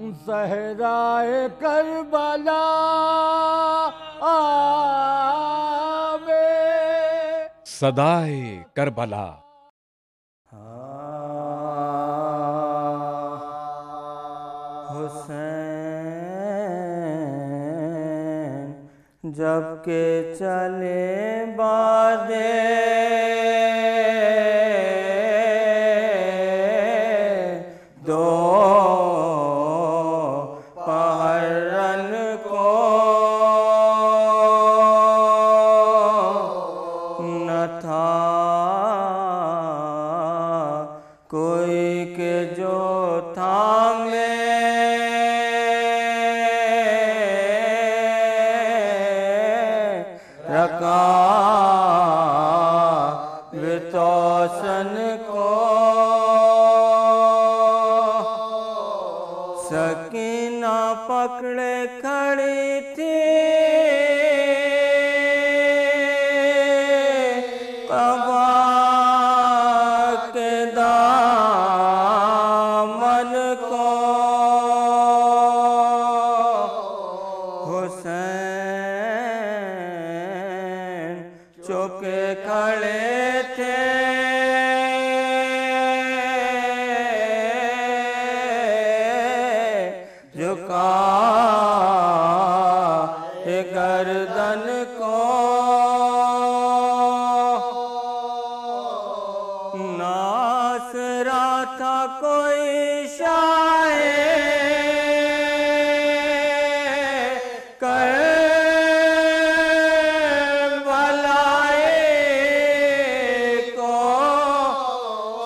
صحرائے کربلا میں صدائے کربلا حسین جب کہ چلے بادے دو پہرن کو نہ تھا کوئی کہ جو تھامے رکاب توسن کو سکینہ پکڑے کھڑی تھی قبا کے دامن کو حسین چوکے کھڑے تھے جھکا گردن کو ناصرہ تھا کوئی شاہ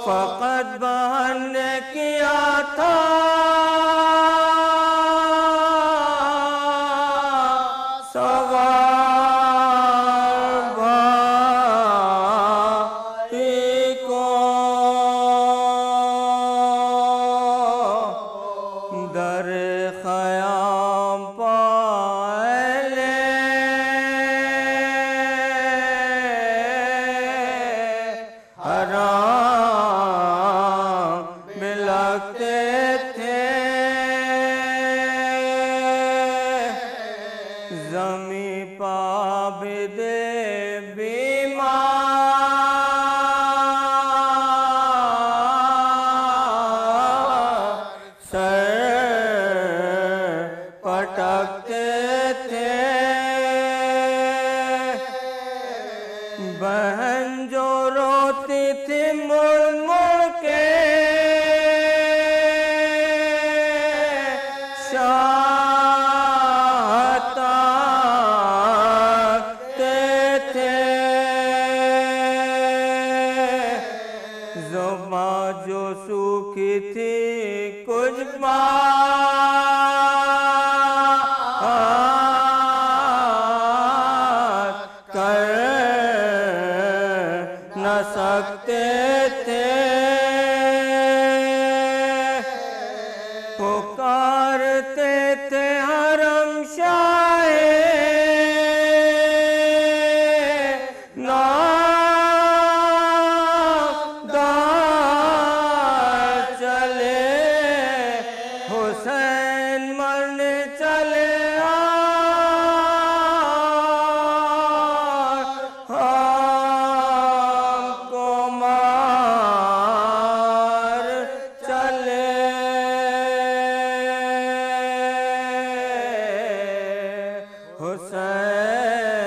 فقط بہن نے کیا تھا سوار بھائی کو در خیام پائے حرام ملکتے تھے زمیں پابد بیمار سر پٹکتے تھے بہن جو روتی تھی مڑ مڑ کے شاہتے تھے زباں جو سوکھی تھی کچھ بات کر نہ سکتے تھے پکارتے تھے حرم شاہ نامدار چلے حسین مرنے چلے کو مار چلے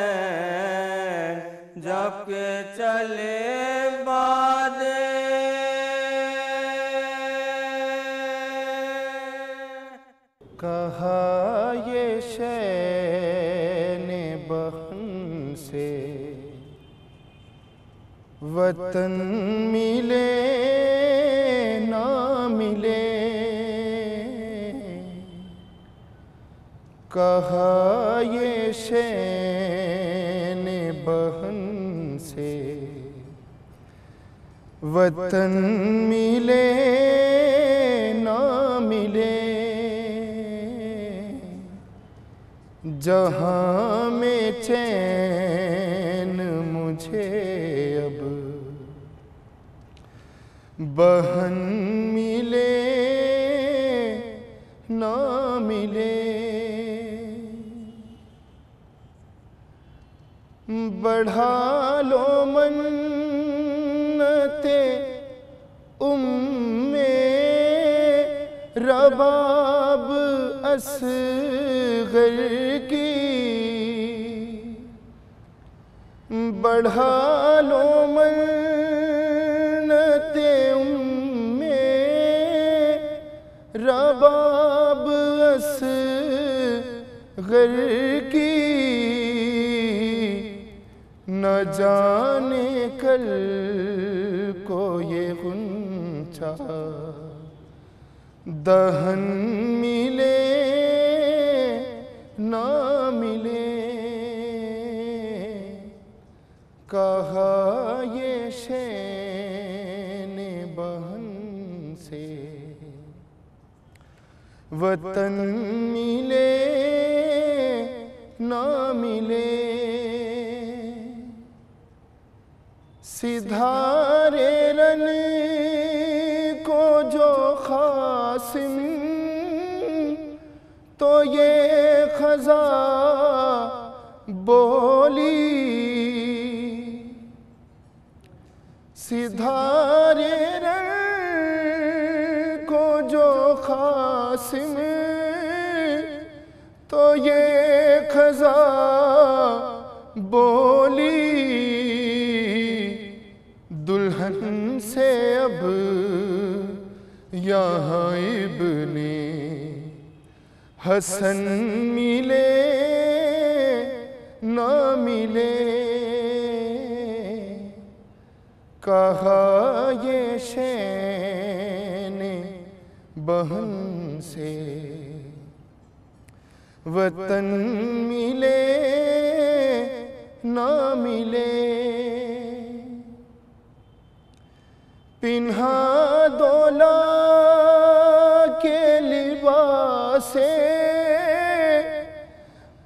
حسین جب کہ چلے بادے کہا یہ شین بہن سے وطن ملے نہ ملے کہا یہ شین بہن سے وطن ملے نہ ملے جہاں میں چین مجھے اب بہن ملے نہ ملے بڑھا لو منتیں رباب اصغر کی بڑھا لو منتیں رباب اصغر کی نہ جانے کل کو یہ غنچہ دہن ملے نہ ملے کہا یہ شین بہن سے وطن ملے نہ ملے سدھارے رن کو جو خاصم تو یہ خزاں بولی سدھارے رن کو جو خاصم تو یہ خزاں بولی دلہن سے اب یہاں ابن حسن ملے نہ ملے کہا یہ شین بہن سے وطن ملے نہ ملے پنہا دولا کے لباس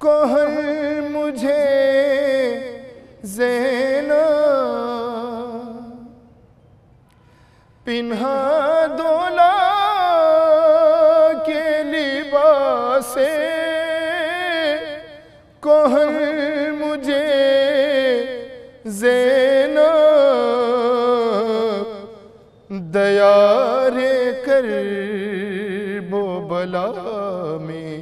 کوہر مجھے زینہ پنہا دولا کے لباس کوہر مجھے زینہ دیار کرب و بلا میں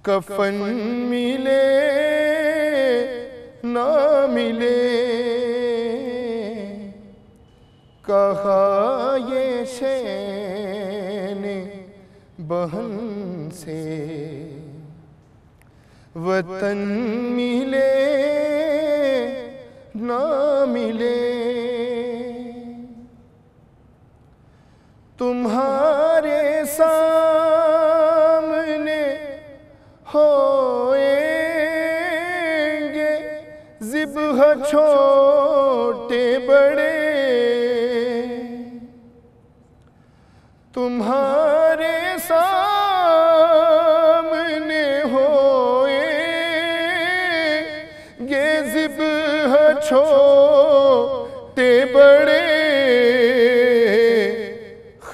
کفن ملے نہ ملے کہا یہ شین بہن سے وطن ملے نہ ملے تمہارے سامنے ہوئیں گے ذبح چھوٹے بڑے تمہارے سامنے ہوئیں گے ذبح چھوٹے بڑے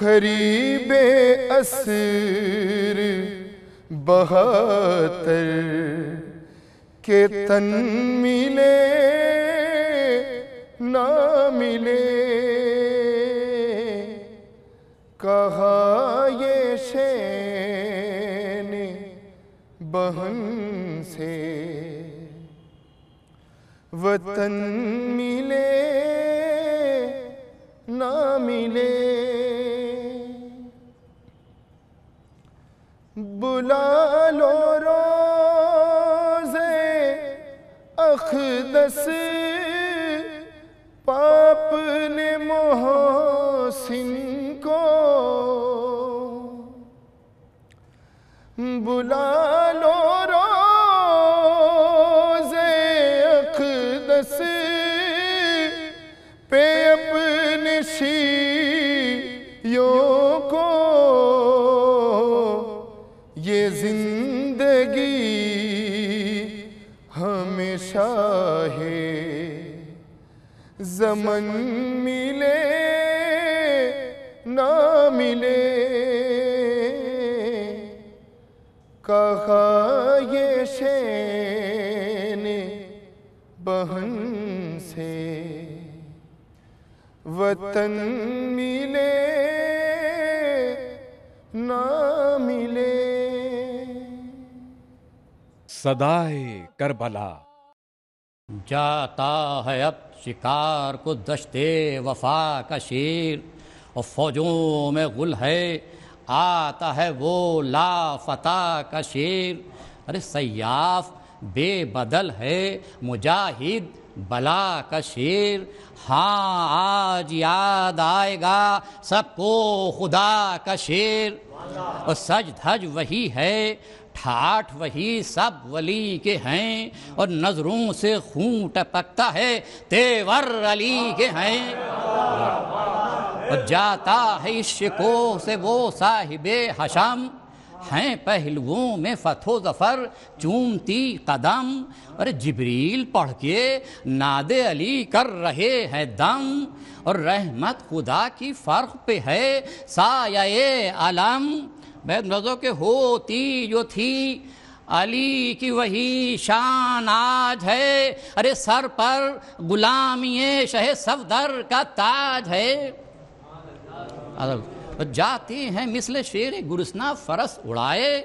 قریب عصر 72 کے تن ملے نہ ملے کہا یہ شین بہن سے وطن ملے نہ ملے بلا لو روز اقدس پاپ نے محسن کو بلا لو روز اقدس پہ اپنے شیعوں کو یہ زندگی ہمیشہ ہے زمن ملے نہ ملے کہا یہ شین بہن سے وطن ملے نہ ملے. صدائے کربلا. جاتا ہے اب شکار کو دشتے وفا کا شیر، اور فوجوں میں غل ہے آتا ہے وہ لافتہ کا شیر. ارے سیاف بے بدل ہے مجاہد بلا کا شیر. ہاں آج یاد آئے گا سب کو خدا کا شیر. اور سج دھج وہی ہے ٹھاٹھ وہی سب ولی کے ہیں، اور نظروں سے خون ٹپکتا ہے تیور علی کے ہیں. اور جاتا ہے اس شکوہ سے وہ صاحب حشم، ہیں پہلوؤں میں فتح و ظفر چومتی قدم. اور جبریل پڑھ کے ناد علی کر رہے ہیں دم، اور رحمت خدا کی فرق پہ ہے سایہ علم. بید نظر کہ ہوتی جو تھی علی کی وہی شان آج ہے. ارے سر پر غلامی شہ صفدر کا تاج ہے. جاتے ہیں مثل شیر گرسنا فرس اڑائے،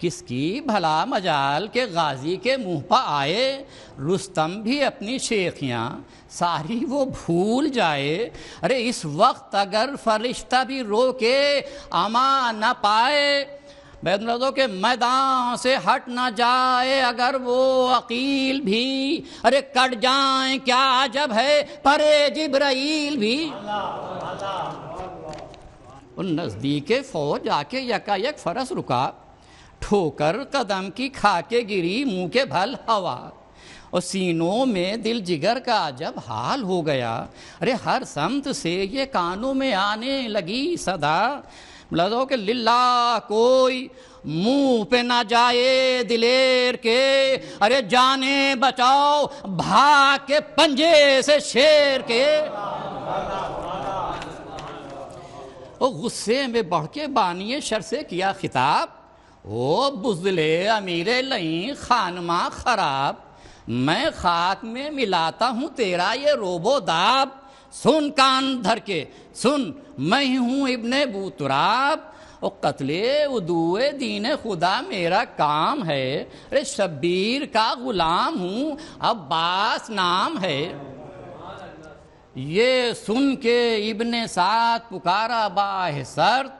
کس کی بھلا مجال کے غازی کے منہ پہ آئے. رستم بھی اپنی شیخیاں ساری وہ بھول جائے. ارے اس وقت اگر فرشتہ بھی روکے اما نہ پائے. بید نظر کے میدان سے ہٹ نہ جائے اگر وہ عقیل بھی. ارے کٹ جائیں کیا جب ہے پرے جبرائیل بھی. اور نزدیک فوج آ کے یکا یک فرس رکا، ٹھوکر قدم کی کھا کے گری منہ کے بھل ہوا. اور سینوں میں دل جگر کا جب حال ہو گیا. ارے ہر سمت سے یہ کانوں میں آنے لگی صدا. لذو کہ للہ کوئی منہ پہ نہ جائے دلیر کے. ارے جانے بچاؤ بھاگ کے پنجے سے شیر کے. اور غصے میں بڑھ کے بانی شر سے کیا خطاب، او بزدل امیر لئیں خانمہ خراب، میں خاک میں ملاتا ہوں تیرا یہ روب و داب. سن کان دھر کے سن، میں ہوں ابن ابو تراب، اور قتل عدو دین خدا میرا کام ہے. ارے شبیر کا غلام ہوں عباس نام ہے. یہ سن کے ابن سعد پکارا باہ سرد،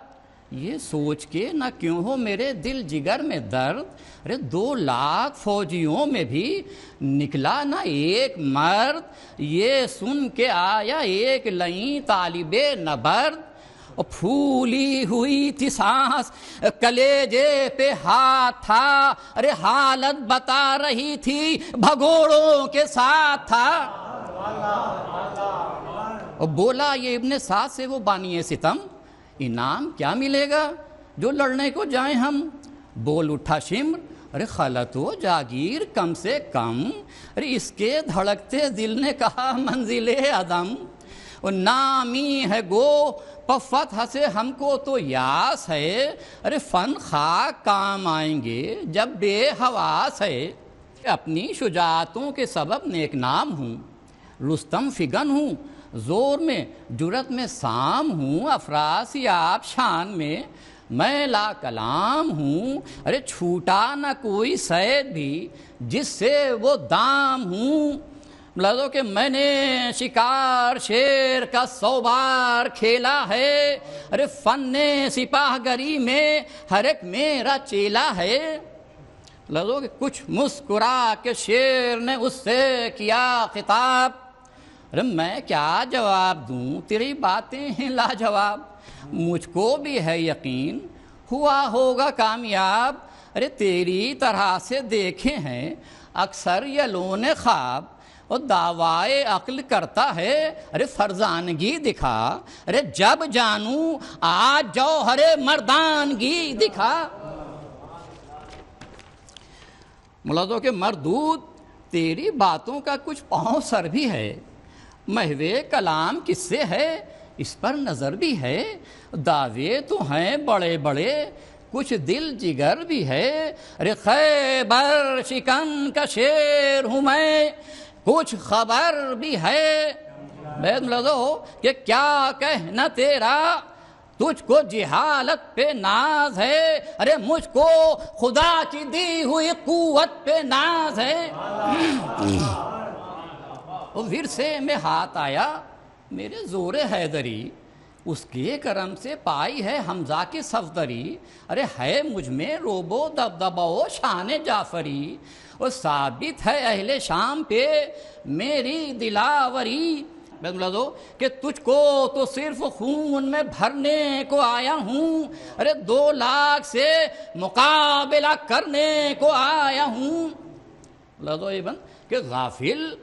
یہ سوچ کے نہ کیوں ہو میرے دل جگر میں درد. ارے 2 لاکھ فوجیوں میں بھی نکلا نہ ایک مرد. یہ سن کے آیا ایک لئیں طالب نبرد، اور پھولی ہوئی تھی سانس کلیجے پہ ہاتھ تھا. ارے حالت بتا رہی تھی بھگوڑوں کے ساتھ تھا. اور بولا یہ ابن سعد سے وہ بانی ستم، انعام کیا ملے گا جو لڑنے کو جائیں ہم. بول اٹھا شمر، ارے خلط و جاگیر کم سے کم. ارے اس کے دھڑکتے دل نے کہا منزل عدم. اور نامی ہے گو فتح سے ہم کو تو یاس ہے. ارے فن خاک کام آئیں گے جب بے حواس ہے. اپنی شجاعتوں کے سبب نیک نام ہوں، رستم فگن ہوں زور میں جرت میں سام ہوں. افراسی آپ شان میں لا کلام ہوں. ارے چھوٹا نہ کوئی سید بھی جس سے وہ دام ہوں. لازو کہ میں نے شکار شیر کا 100 بار کھیلا ہے. ارے فن سپاہ گری میں ہر ایک میرا چیلا ہے. لازو کہ کچھ مسکرا کے شیر نے اس سے کیا خطاب. ارے میں کیا جواب دوں تیری باتیں ہیں لاجواب. مجھ کو بھی ہے یقین ہوا ہوگا کامیاب. ارے تیری طرح سے دیکھے ہیں اکثر یہ لون خواب. اور دعوائے عقل کرتا ہے ارے فرزانگی دکھا. ارے جب جانوں آج جوہر مردانگی دکھا. ملازو کہ مردود تیری باتوں کا کچھ پاؤں سر بھی ہے. محوے کلام کس سے ہے اس پر نظر بھی ہے. دعوے تو ہیں بڑے بڑے کچھ دل جگر بھی ہے، ارے خیبر شکن کا شیر ہوں میں، کچھ خبر بھی ہے بیت ملازو کہ کیا کہنا تیرا، تجھ کو جہالت پہ ناز ہے، ارے مجھ کو خدا کی دی ہوئی قوت پہ ناز ہے۔ ورثے میں ہاتھ آیا میرے زور حیدری، اس کے کرم سے پائی ہے حمزہ کی صفدری، ارے ہے مجھ میں روب و دبدبہ و شان جعفری، اور ثابت ہے اہل شام پہ میری دلاوری، کہ تجھ کو تو صرف خون میں بھرنے کو آیا ہوں، ارے 2 لاکھ سے مقابلہ کرنے کو آیا ہوں۔ کہ غافل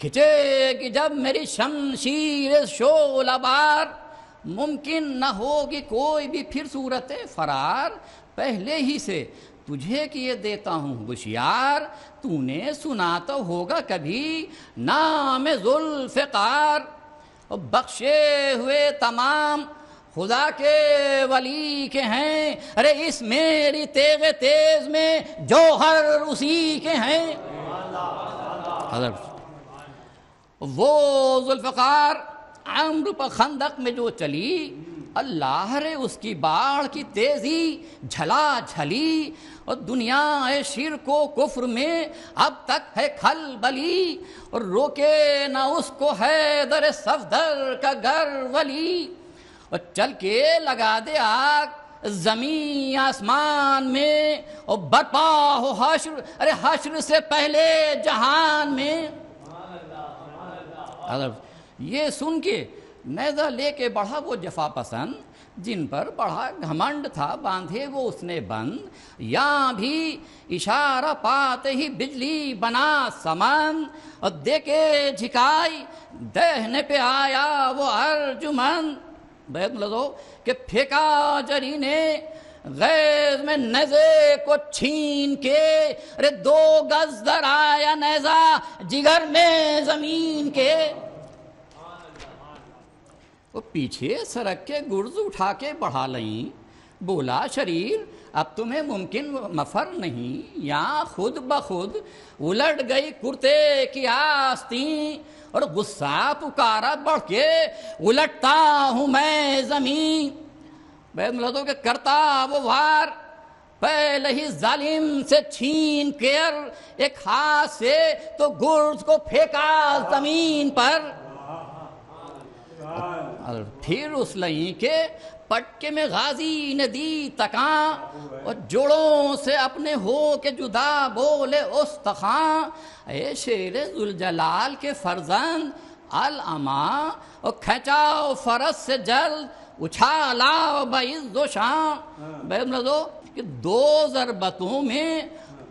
کھچے گی جب میری شمشیر شعلہ بار، ممکن نہ ہوگی کوئی بھی پھر صورت فرار، پہلے ہی سے تجھے کیے دیتا ہوں ہوشیار، تو نے سنا تو ہوگا کبھی نام ذوالفقار، بخشے ہوئے تمام خدا کے ولی کے ہیں، ارے اس میری تیغ تیز میں جوہر اسی کے ہیں۔ وہ ذوالفقار عمرو پر خندق میں جو چلی، اللہ رے اس کی باڑ کی تیزی جھلا جھلی، اور دنیا شرک و کفر میں اب تک ہے کھلبلی، اور روکے نہ اس کو حیدر صفدر کا گر ولی، اور چل کے لگا دے آگ زمین آسمان میں، اور برپا ہو حشر، ارے حشر سے پہلے جہان میں۔ یہ سن کے نیزہ لے کے بڑھا وہ جفا پسند، جن پر بڑا گھمنڈ تھا باندھے وہ اس نے بند، یہاں بھی اشارہ پاتے ہی بجلی بنا سمن، اور دیکھے جھکائی دہنے پہ آیا وہ ارجمن، بیت ملازو کہ پھینکا جری نے غیظ میں نیزے کو چھین کے، ارے 2 گز در آیا نیزہ جگر میں زمین کے، وہ پیچھے سرک کے گرز اٹھا کے بڑھا لئیں، بولا شریر اب تمہیں ممکن مفر نہیں، یا خود بخود الٹ گئی کرتے کی آستین، اور غصہ پکارا بڑھ کے الٹتا ہوں میں زمین، بیت ملازو کہ کرتا وہ وار پہلے ہی ظالم سے چھین کر، ایک ہاتھ سے تو گرز کو پھینکا زمین پر، اور پھر اس لئیں کے پٹکے میں غازی نے دی تکاں، اور جوڑوں سے اپنے ہو کے جدا بولے استخاں، اے شیر ذوالجلال کے فرزند الاما، اور کھینچاؤ فرس سے جلد اچھالاؤ بعز و شان، بیت ملازو کہ 2 ضربتوں میں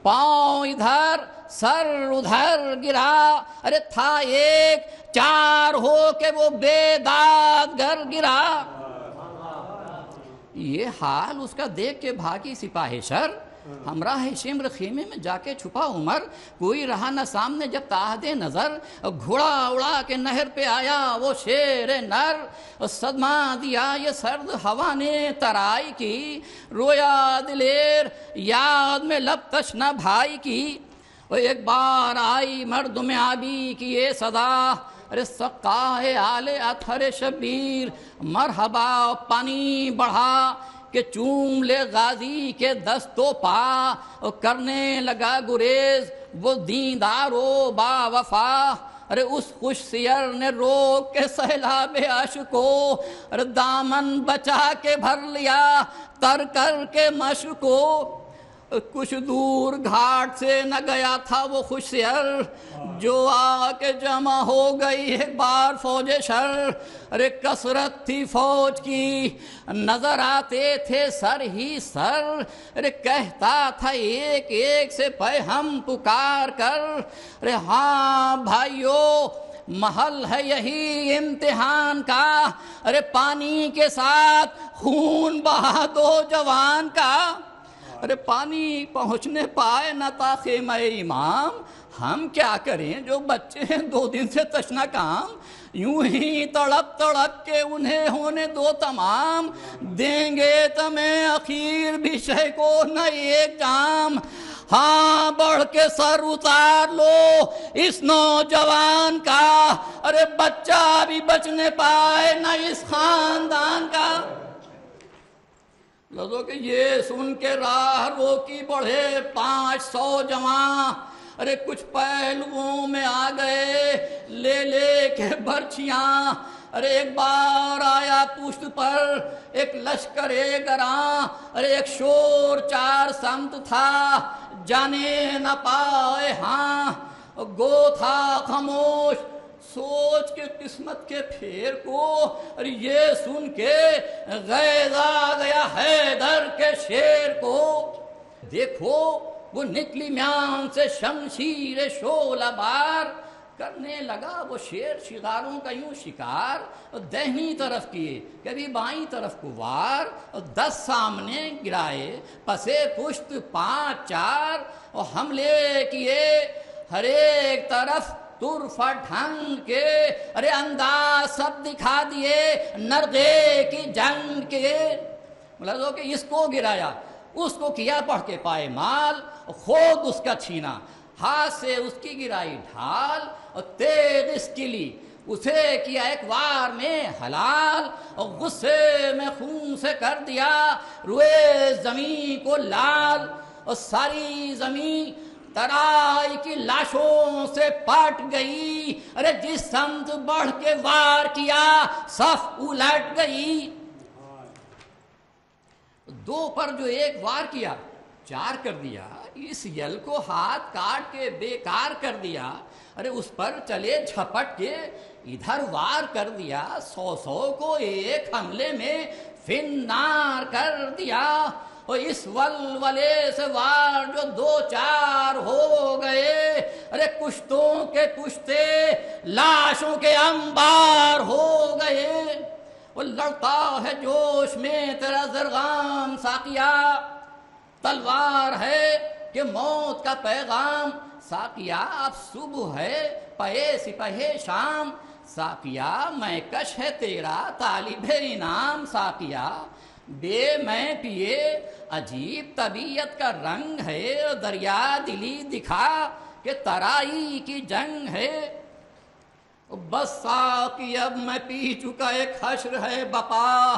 پاؤں ادھر سر ادھر گرا، ارے تھا ایک 4 ہو کے وہ بے داد گر گرا، یہ حال اس کا دیکھ کے بھاگی سپاہی شر، ہمراہ شمر خیمے میں جا کے چھپا عمر، کوئی رہا نہ سامنے جب تاحد نظر، گھوڑا اڑا کے نہر پہ آیا وہ شیر نر، صدمہ دیا یہ سرد ہوا نے ترائی کی، رویا دلیر یاد میں لب تشنہ بھائی کی، اور ایک بار آئی مردم آبی کی یہ صدا، ارے سقاہ آل اطہر شبیر مرحبا، پانی بڑھا کہ چوم لے غازی کے دست و پا، اور کرنے لگا گریز وہ دیندار و با وفا، ارے اس خوش سیر نے روک کے سیلاب عشق کو، ارے دامن بچا کے بھر لیا تر کر کے مشق کو، کچھ دور گھاٹ سے نہ گیا تھا وہ خوش سیر، جو آ کے جمع ہو گئی ایک بار فوج شر، ارے کثرت تھی فوج کی نظر آتے تھے سر ہی سر، ارے کہتا تھا ایک ایک سے پہ ہم پکار کر، ارے ہاں بھائیو محل ہے یہی امتحان کا، ارے پانی کے ساتھ خون بہا دو جوان کا، ارے پانی پہنچنے پائے نہ تا خیمہ امام، ہم کیا کریں جو بچے ہیں 2 دن سے تشنہ کام، یوں ہی تڑپ تڑپ کے انہیں ہونے دو تمام، دیں گے تمہیں اخیر بھی شہ کو نہ ایک جام، ہاں بڑھ کے سر اتار لو اس نوجوان کا، ارے بچہ بھی بچنے پائے نہ اس خاندان کا۔ لوگوں کہ یہ سن کے راہ روکی بڑھے 500 جوان، ارے کچھ پہلوؤں میں آ گئے لے لے کے برچیاں، ارے ایک بار آیا پشت پر ایک لشکر گراں، ارے ایک شور 4 سمت تھا جانے نہ پائے، ہاں گو تھا خاموش سوچ کے قسمت کے پھیر کو، ارے یہ سن کے غیظ آ گیا حیدر کے شیر کو، دیکھو وہ نکلی میان سے شمشیر شعلہ بار، کرنے لگا وہ شیر شکاروں کا یوں شکار، دہنی طرف کیے کبھی بائیں طرف کو وار، 10 سامنے گرائے پسے پشت 5-4، اور حملے کیے ہر ایک طرف طرفہ ڈھنگ کے، ارے انداز سب دکھا دیے نرغے کی جنگ کے، مطلب کہ اس کو گرایا اس کو کیا پڑھ کے پائے مال، خود اس کا چھینا ہاتھ سے اس کی گرائی ڈھال، اور تیغ اس کی لی اسے کیا ایک وار میں حلال، اور غصے میں خون سے کر دیا روئے زمین کو لال، اور ساری زمین ترائی کی لاشوں سے پٹ گئی، ارے جس سمت بڑھ کے وار کیا صف الٹ گئی، 2 پر جو ایک وار کیا 4 کر دیا، اس یل کو ہاتھ کاٹ کے بیکار کر دیا، ارے اس پر چلے جھپٹ کے ادھر وار کر دیا، 100 کو ایک حملے میں فنار کر دیا، اور اس ولولے سے وار جو 2-4 ہو گئے، ارے کشتوں کے کشتے لاشوں کے انبار ہو گئے، وہ لڑتا ہے جوش میں تیرا زرغام ساقیہ، تلوار ہے کہ موت کا پیغام، ساقیہ اب صبح ہے پہے سپہے شام، ساقیہ میں کش ہے تیرا طالب انعام، ساقیہ بے میں پیے عجیب طبیعت کا رنگ ہے، دریا دلی دکھا کہ ترائی کی جنگ ہے، بس ساقی اب میں پی چکا ایک حشر ہے بپا،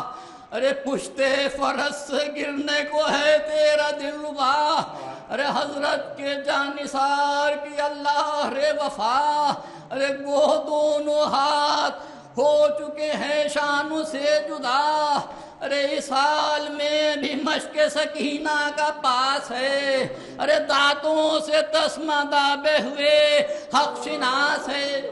ارے پشتے فرس سے گرنے کو ہے تیرا دل ربا، ارے حضرت کے جانثار کی اللہ رے وفا، ارے وہ دونوں ہاتھ ہو چکے ہیں شانوں سے جدا، ارے اس حال میں بھی مشق سکینہ کا پاس ہے، ارے دانتوں سے تسمہ دابے ہوئے حق شناس ہے،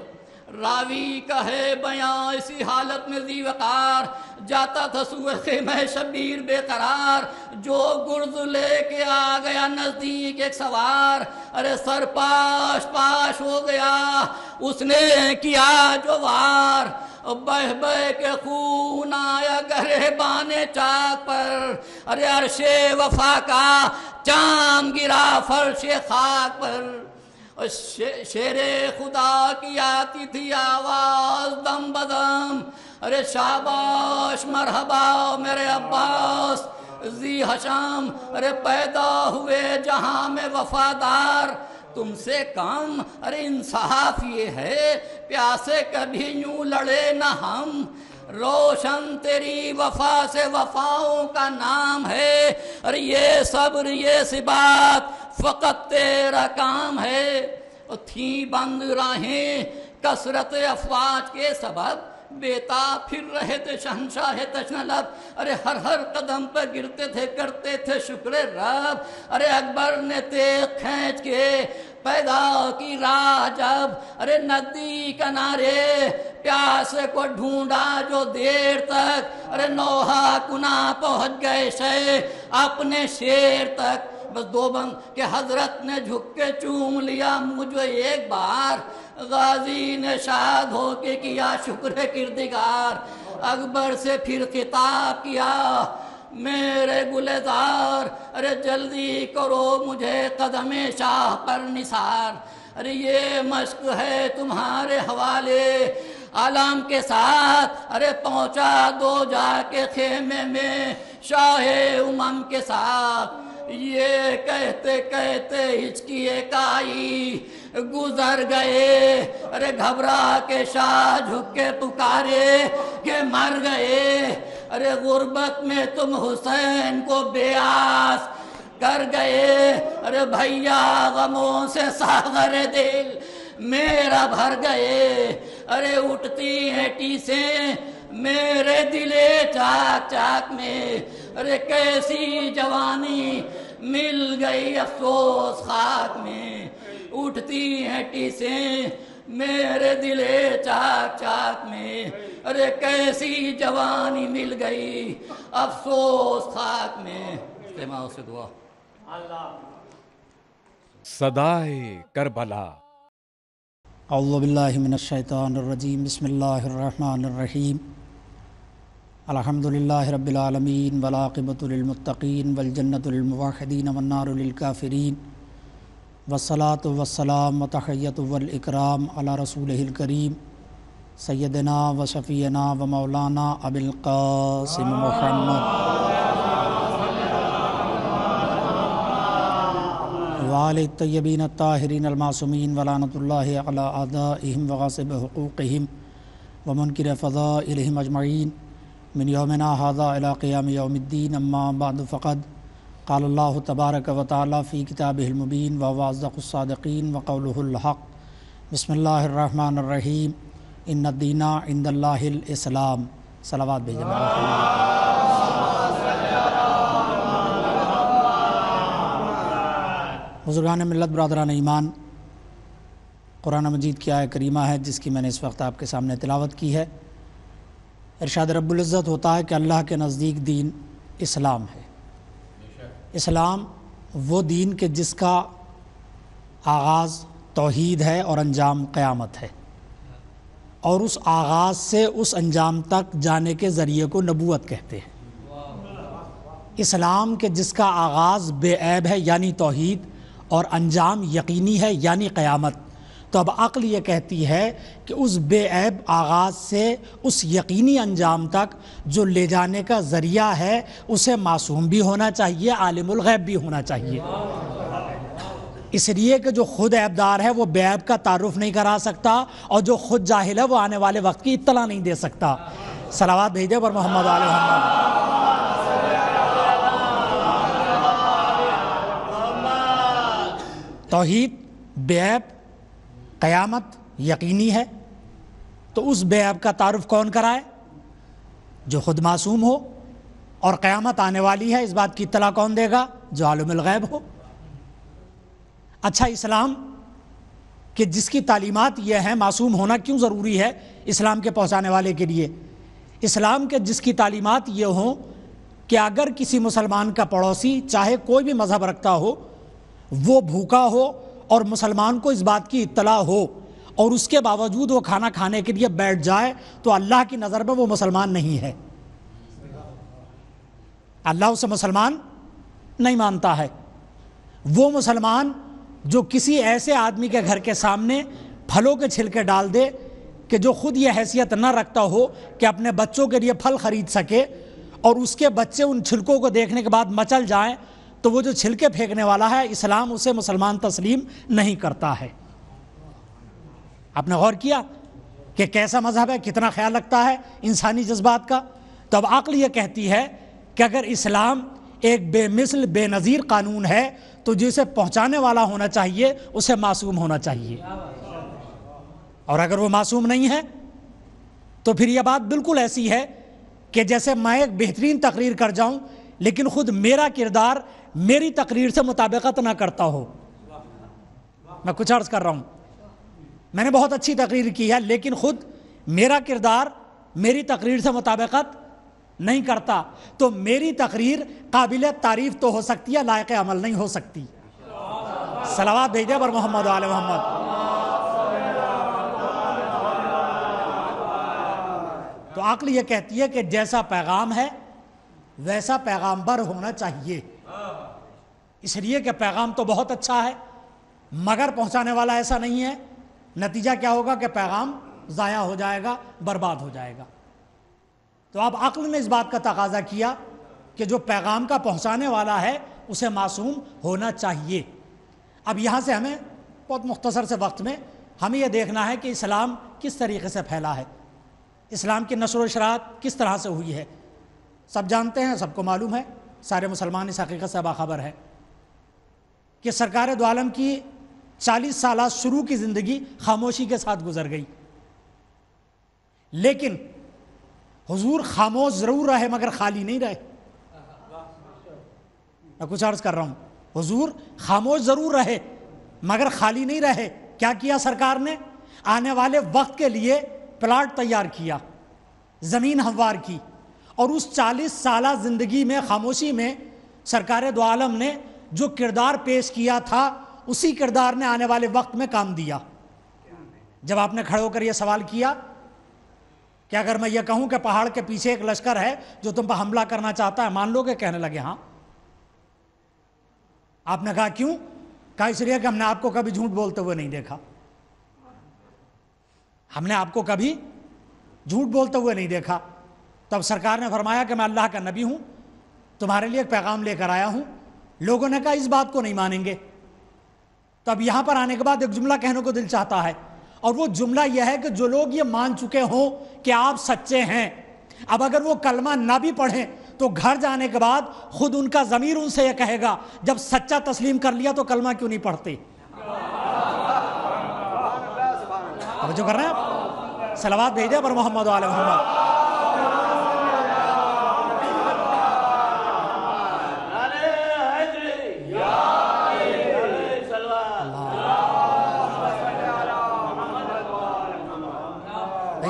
راوی کا ہے بیان اسی حالت میں ذی وقار، جاتا تھا سوئے خیمہ شبیر بے قرار، جو گرز لے کے آ گیا نزدیک ایک سوار، ارے سر پاش پاش ہو گیا اس نے کیا جو وار، بہ بہ کے خون آیا گریبان چاک پر، ارے عرش وفا کا چاند گرا فرش خاک پر، شیر خدا کی آتی تھی آواز دم بدم، ارے شاباش مرحبا میرے عباس ذی حشم، ارے پیدا ہوئے جہاں میں وفادار، تم سے کم ارے انصاف یہ ہے پیاسے کبھی یوں لڑے نہ ہم، روشن تیری وفا سے وفاؤں کا نام ہے، ارے یہ صبر یہ ثبات فقط تیرا کام ہے، اور تھیں بند راہیں کثرت افواج کے سبب، بیتاب پھر رہے تھے شہنشاہ تشنہ لب، ارے ہر قدم پہ گرتے تھے کرتے تھے شکر رب، ارے اکبر نے تیغ کھینچ کے پیدا کی راہ جب، ارے ندی کنارے پیاسے کو ڈھونڈا جو دیر تک، ارے نوحہ کنا پہنچ گئے شے اپنے شیر تک، بس 2 بند کہ حضرت نے جھک کے چوم لیا مجھے ایک بار، غازی نے شاد ہو کے کیا شکر کردگار، اکبر سے پھر خطاب کیا میرے گلزار، ارے جلدی کرو مجھے قدم شاہ پر نثار، ارے یہ مشق ہے تمہارے حوالے عالم کے ساتھ، ارے پہنچا دو جا کے خیمے میں شاہ امم کے ساتھ۔ یہ کہتے کہتے ہچکیے کائی گزر گئے، ارے گھبرا کے شاہ جھک کے پکارے کہ مر گئے، ارے غربت میں تم حسین کو بے آس کر گئے، ارے بھیا غموں سے ساغر دل میرا بھر گئے، ارے اٹھتی ہیں ٹیسیں میرے دلے چاک چاک میں، ارے کیسی جوانی مل گئی افسوس خاک میں، اٹھتی ہیں ٹیسیں میرے دلے چاک چاک میں، ارے کیسی جوانی مل گئی افسوس خاک میں۔ استماع سے دعا۔ صدائے کربلا۔ اعوذ باللہ من الشیطان الرجیم، بسم اللہ الرحمن الرحیم، الحمدللہ رب العالمین والعاقبۃ للمتقین والجنۃ للموحدین والنار للکافرین، والصلاۃ والسلام وتحیۃ والاکرام علی رسولہ الکریم سیدنا و شفیعنا و مولانا ابی القاسم محمد وآل الطیبین الطاہرین المعصومین ولعنۃ اللہ علی اعدائہم وغاصب حقوقہم ومنکر فضائلہم اجمعین من یومنا ھذا الی قیام یوم الدین، اما بعد فقد قال اللہ تبارک و تعالی فی کتابہ المبین وہو اصدق الصادقین وقولہ الحق۔ بسم اللہ الرحمن الرحیم، ان الدین عند اللہ الاسلام۔ صلوات بھیجیں۔ بزرگان ملت، برادران ایمان، قرآن مجید کی آیہ کریمہ ہے جس کی میں نے اس وقت آپ کے سامنے تلاوت کی ہے۔ ارشاد رب العزت ہوتا ہے کہ اللہ کے نزدیک دین اسلام ہے۔ اسلام وہ دین کہ جس کا آغاز توحید ہے اور انجام قیامت ہے، اور اس آغاز سے اس انجام تک جانے کے ذریعے کو نبوت کہتے ہیں۔ اسلام کہ جس کا آغاز بے عیب ہے یعنی توحید، اور انجام یقینی ہے یعنی قیامت، تو اب عقل یہ کہتی ہے کہ اس بے عیب آغاز سے اس یقینی انجام تک جو لے جانے کا ذریعہ ہے اسے معصوم بھی ہونا چاہیے، عالم الغیب بھی ہونا چاہیے، اس لیے کہ جو خود عیبدار ہے وہ بے عیب کا تعارف نہیں کرا سکتا، اور جو خود جاہل ہے وہ آنے والے وقت کی اطلاع نہیں دے سکتا۔ صلوات بھیجے پر محمد و آل محمد۔ توحید بے عیب، قیامت یقینی ہے، تو اس بے عیب کا تعارف کون کرائے؟ جو خود معصوم ہو، اور قیامت آنے والی ہے اس بات کی اطلاع کون دے گا؟ جو عالم الغیب ہو۔ اچھا، اسلام کہ جس کی تعلیمات یہ ہیں، معصوم ہونا کیوں ضروری ہے اسلام کے پہنچانے والے کے لیے؟ اسلام کے جس کی تعلیمات یہ ہوں کہ اگر کسی مسلمان کا پڑوسی چاہے کوئی بھی مذہب رکھتا ہو، وہ بھوکا ہو اور مسلمان کو اس بات کی اطلاع ہو اور اس کے باوجود وہ کھانا کھانے کے لیے بیٹھ جائے، تو اللہ کی نظر میں وہ مسلمان نہیں ہے، اللہ اسے مسلمان نہیں مانتا ہے۔ وہ مسلمان جو کسی ایسے آدمی کے گھر کے سامنے پھلوں کے چھلکے ڈال دے کہ جو خود یہ حیثیت نہ رکھتا ہو کہ اپنے بچوں کے لیے پھل خرید سکے، اور اس کے بچے ان چھلکوں کو دیکھنے کے بعد مچل جائیں، تو وہ جو چھلکے پھینکنے والا ہے اسلام اسے مسلمان تسلیم نہیں کرتا ہے۔ آپ نے غور کیا کہ کیسا مذہب ہے، کتنا خیال رکھتا ہے انسانی جذبات کا؟ تو اب عقل یہ کہتی ہے کہ اگر اسلام ایک بے مثل بے نظیر قانون ہے تو جسے پہنچانے والا ہونا چاہیے اسے معصوم ہونا چاہیے، اور اگر وہ معصوم نہیں ہے تو پھر یہ بات بالکل ایسی ہے کہ جیسے میں ایک بہترین تقریر کر جاؤں لیکن خود میرا کردار میری تقریر سے مطابقت نہ کرتا ہو۔ میں کچھ عرض کر رہا ہوں، میں نے بہت اچھی تقریر کی ہے لیکن خود میرا کردار میری تقریر سے مطابقت نہیں کرتا، تو میری تقریر قابل تعریف تو ہو سکتی ہے، لائق عمل نہیں ہو سکتی۔ صلوات بھیجے پر محمد و آل محمد۔ تو عقل یہ کہتی ہے کہ جیسا پیغام ہے ویسا پیغامبر ہونا چاہیے. اس لیے کہ پیغام تو بہت اچھا ہے مگر پہنچانے والا ایسا نہیں ہے. نتیجہ کیا ہوگا کہ پیغام ضائع ہو جائے گا, برباد ہو جائے گا. تو اب عقل نے اس بات کا تقاضا کیا کہ جو پیغام کا پہنچانے والا ہے اسے معصوم ہونا چاہیے. اب یہاں سے ہمیں بہت مختصر سے وقت میں ہمیں یہ دیکھنا ہے کہ اسلام کس طریقے سے پھیلا ہے, اسلام کی نشر و اشاعت کس طرح سے ہوئی ہے. سب جانتے ہیں, سب کو معلوم ہے, سارے مسلمان اس حقیقت سے باخبر ہے کہ سرکار دو عالم کی 40 سالہ شروع کی زندگی خاموشی کے ساتھ گزر گئی. لیکن حضور خاموش ضرور رہے مگر خالی نہیں رہے. میں کچھ عرض کر رہا ہوں, حضور خاموش ضرور رہے مگر خالی نہیں رہے. کیا کیا سرکار نے؟ آنے والے وقت کے لیے پلاٹ تیار کیا, زمین ہموار کی, اور اس 40 سالہ زندگی میں خاموشی میں سرکار دو عالم نے جو کردار پیش کیا تھا اسی کردار نے آنے والے وقت میں کام دیا. جب آپ نے کھڑے ہو کر یہ سوال کیا کہ اگر میں یہ کہوں کہ پہاڑ کے پیچھے ایک لشکر ہے جو تم پر حملہ کرنا چاہتا ہے, مان لو گے؟ کہنے لگے ہاں. آپ نے کہا کیوں؟ کہا اس لیے کہ ہم نے آپ کو کبھی جھوٹ بولتے ہوئے نہیں دیکھا. ہم نے آپ کو کبھی جھوٹ بولتے ہوئے نہیں دیکھا. تب سرکار نے فرمایا کہ میں اللہ کا نبی ہوں, تمہارے لیے ایک پیغام لے کر آیا ہوں. لوگوں نے کہا اس بات کو نہیں مانیں گے. تب یہاں پر آنے کے بعد ایک جملہ کہنے کو دل چاہتا ہے, اور وہ جملہ یہ ہے کہ جو لوگ یہ مان چکے ہوں کہ آپ سچے ہیں, اب اگر وہ کلمہ نہ بھی پڑھیں تو گھر جانے کے بعد خود ان کا ضمیر ان سے یہ کہے گا جب سچا تسلیم کر لیا تو کلمہ کیوں نہیں پڑھتے. توجہ کر رہے ہیں آپ؟ صلوات بھیجے پر محمد و آل محمد.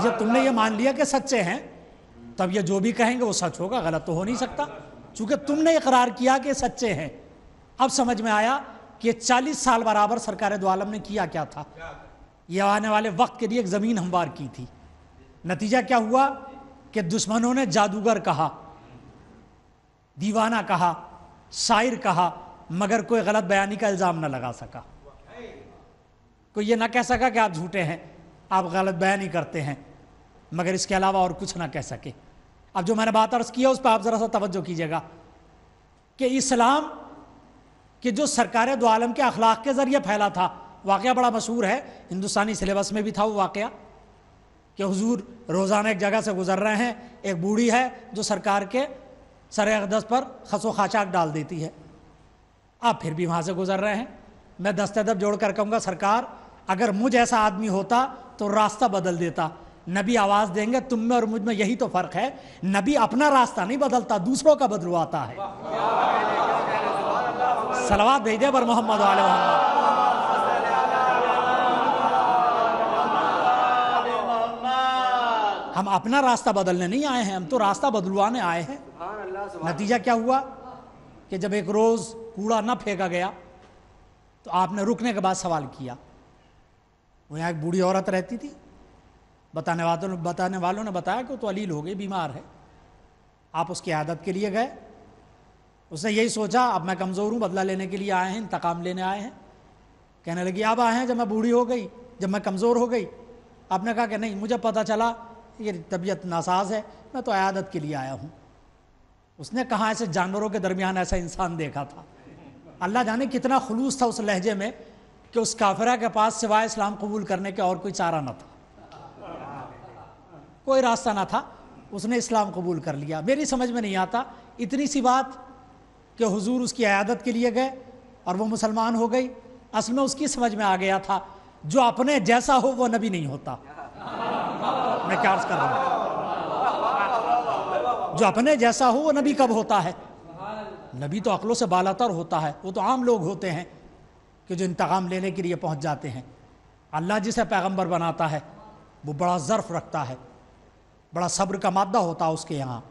جب تم نے یہ مان لیا کہ سچے ہیں تب یہ جو بھی کہیں گے وہ سچ ہوگا, غلط تو ہو نہیں سکتا, چونکہ تم نے اقرار کیا کہ سچے ہیں. اب سمجھ میں آیا کہ 40 سال برابر سرکار دو عالم نے کیا کیا تھا. یہ آنے والے وقت کے لیے ایک زمین ہموار کی تھی. نتیجہ کیا ہوا کہ دشمنوں نے جادوگر کہا, دیوانہ کہا, شاعر کہا, مگر کوئی غلط بیانی کا الزام نہ لگا سکا. کوئی یہ نہ کہہ سکا کہ آپ جھوٹے ہیں, آپ غلط بیانی کرتے ہیں, مگر اس کے علاوہ اور کچھ نہ کہہ سکے. اب جو میں نے بات عرض کی ہے اس پہ آپ ذرا سا توجہ کیجیے گا کہ اسلام کہ جو سرکار دو عالم کے اخلاق کے ذریعے پھیلا تھا. واقعہ بڑا مشہور ہے, ہندوستانی سلیبس میں بھی تھا وہ واقعہ کہ حضور روزانہ ایک جگہ سے گزر رہے ہیں, ایک بوڑھی ہے جو سرکار کے سر اقدس پر خس و خاشاک ڈال دیتی ہے. آپ پھر بھی وہاں سے گزر رہے ہیں. میں دست ادب جوڑ کر کہوں گا سرکار اگر مجھ ایسا آدمی ہوتا تو راستہ بدل دیتا. نبی آواز دیں گے تم میں اور مجھ میں یہی تو فرق ہے, نبی اپنا راستہ نہیں بدلتا, دوسروں کا بدلواتا ہے. صلوات بھیجے پر محمد و آل محمد. ہم اپنا راستہ بدلنے نہیں آئے ہیں, ہم تو راستہ بدلوانے آئے ہیں. نتیجہ کیا ہوا کہ جب ایک روز کوڑا نہ پھینکا گیا تو آپ نے رکنے کے بعد سوال کیا. وہ یہاں ایک بوڑھی عورت رہتی تھی, بتانے والوں نے بتایا کہ وہ تو علیل ہو گئی, بیمار ہے. آپ اس کی عادت کے لیے گئے. اس نے یہی سوچا اب میں کمزور ہوں, بدلہ لینے کے لیے آئے ہیں, انتقام لینے آئے ہیں. کہنے لگی اب آئے ہیں جب میں بوڑھی ہو گئی, جب میں کمزور ہو گئی. آپ نے کہا کہ نہیں, مجھے پتہ چلا یہ طبیعت ناساز ہے, میں تو عیادت کے لیے آیا ہوں. اس نے کہا ایسے جانوروں کے درمیان ایسا انسان دیکھا تھا. اللہ جانے کتنا خلوص تھا اس لہجے میں کہ اس کافرہ کے پاس سوائے اسلام قبول کرنے کے اور کوئی چارہ نہ تھا, کوئی راستہ نہ تھا. اس نے اسلام قبول کر لیا. میری سمجھ میں نہیں آتا اتنی سی بات کہ حضور اس کی عیادت کے لیے گئے اور وہ مسلمان ہو گئی. اصل میں اس کی سمجھ میں آ گیا تھا جو اپنے جیسا ہو وہ نبی نہیں ہوتا. میں کیا عرض کر رہا ہوں, جو اپنے جیسا ہو وہ نبی کب ہوتا ہے؟ نبی تو عقلوں سے بالاتر ہوتا ہے. وہ تو عام لوگ ہوتے ہیں کہ جو انتقام لینے کے لیے پہنچ جاتے ہیں. اللہ جسے پیغمبر بناتا ہے وہ بڑا ظرف رکھتا ہے, بڑا صبر کا مادہ ہوتا ہے اس کے یہاں.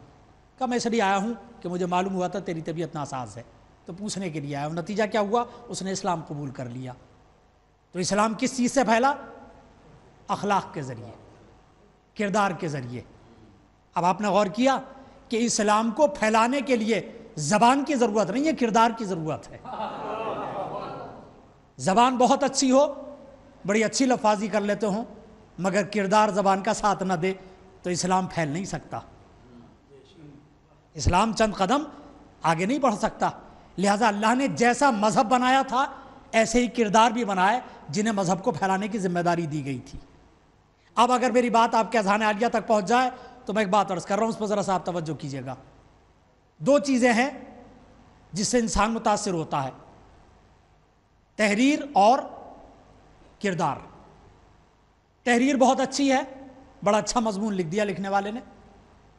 کہ میں اس لیے آیا ہوں کہ مجھے معلوم ہوا تھا تیری طبیعت ناساز ہے, تو پوچھنے کے لیے آیا ہوں. نتیجہ کیا ہوا, اس نے اسلام قبول کر لیا. تو اسلام کس چیز سے پھیلا؟ اخلاق کے ذریعے, کردار کے ذریعے. اب آپ نے غور کیا کہ اسلام کو پھیلانے کے لیے زبان کی ضرورت نہیں ہے، کردار کی ضرورت ہے۔ زبان بہت اچھی ہو، بڑی اچھی لفاظی کر لیتے ہوں، مگر کردار زبان کا ساتھ نہ دے تو اسلام پھیل نہیں سکتا، اسلام چند قدم آگے نہیں بڑھ سکتا۔ لہٰذا اللہ نے جیسا مذہب بنایا تھا ایسے ہی کردار بھی بنائے جنہیں مذہب کو پھیلانے کی ذمہ داری دی گئی تھی۔ اب اگر میری بات آپ کے اذہان عالیہ تک پہنچ جائے تو میں ایک بات عرض کر رہا ہوں، اس پر ذرا سا آپ توجہ کیجیے گا۔ دو چیزیں ہیں جس سے انسان متاثر ہوتا ہے، تحریر اور کردار۔ تحریر بہت اچھی ہے، بڑا اچھا مضمون لکھ دیا لکھنے والے نے،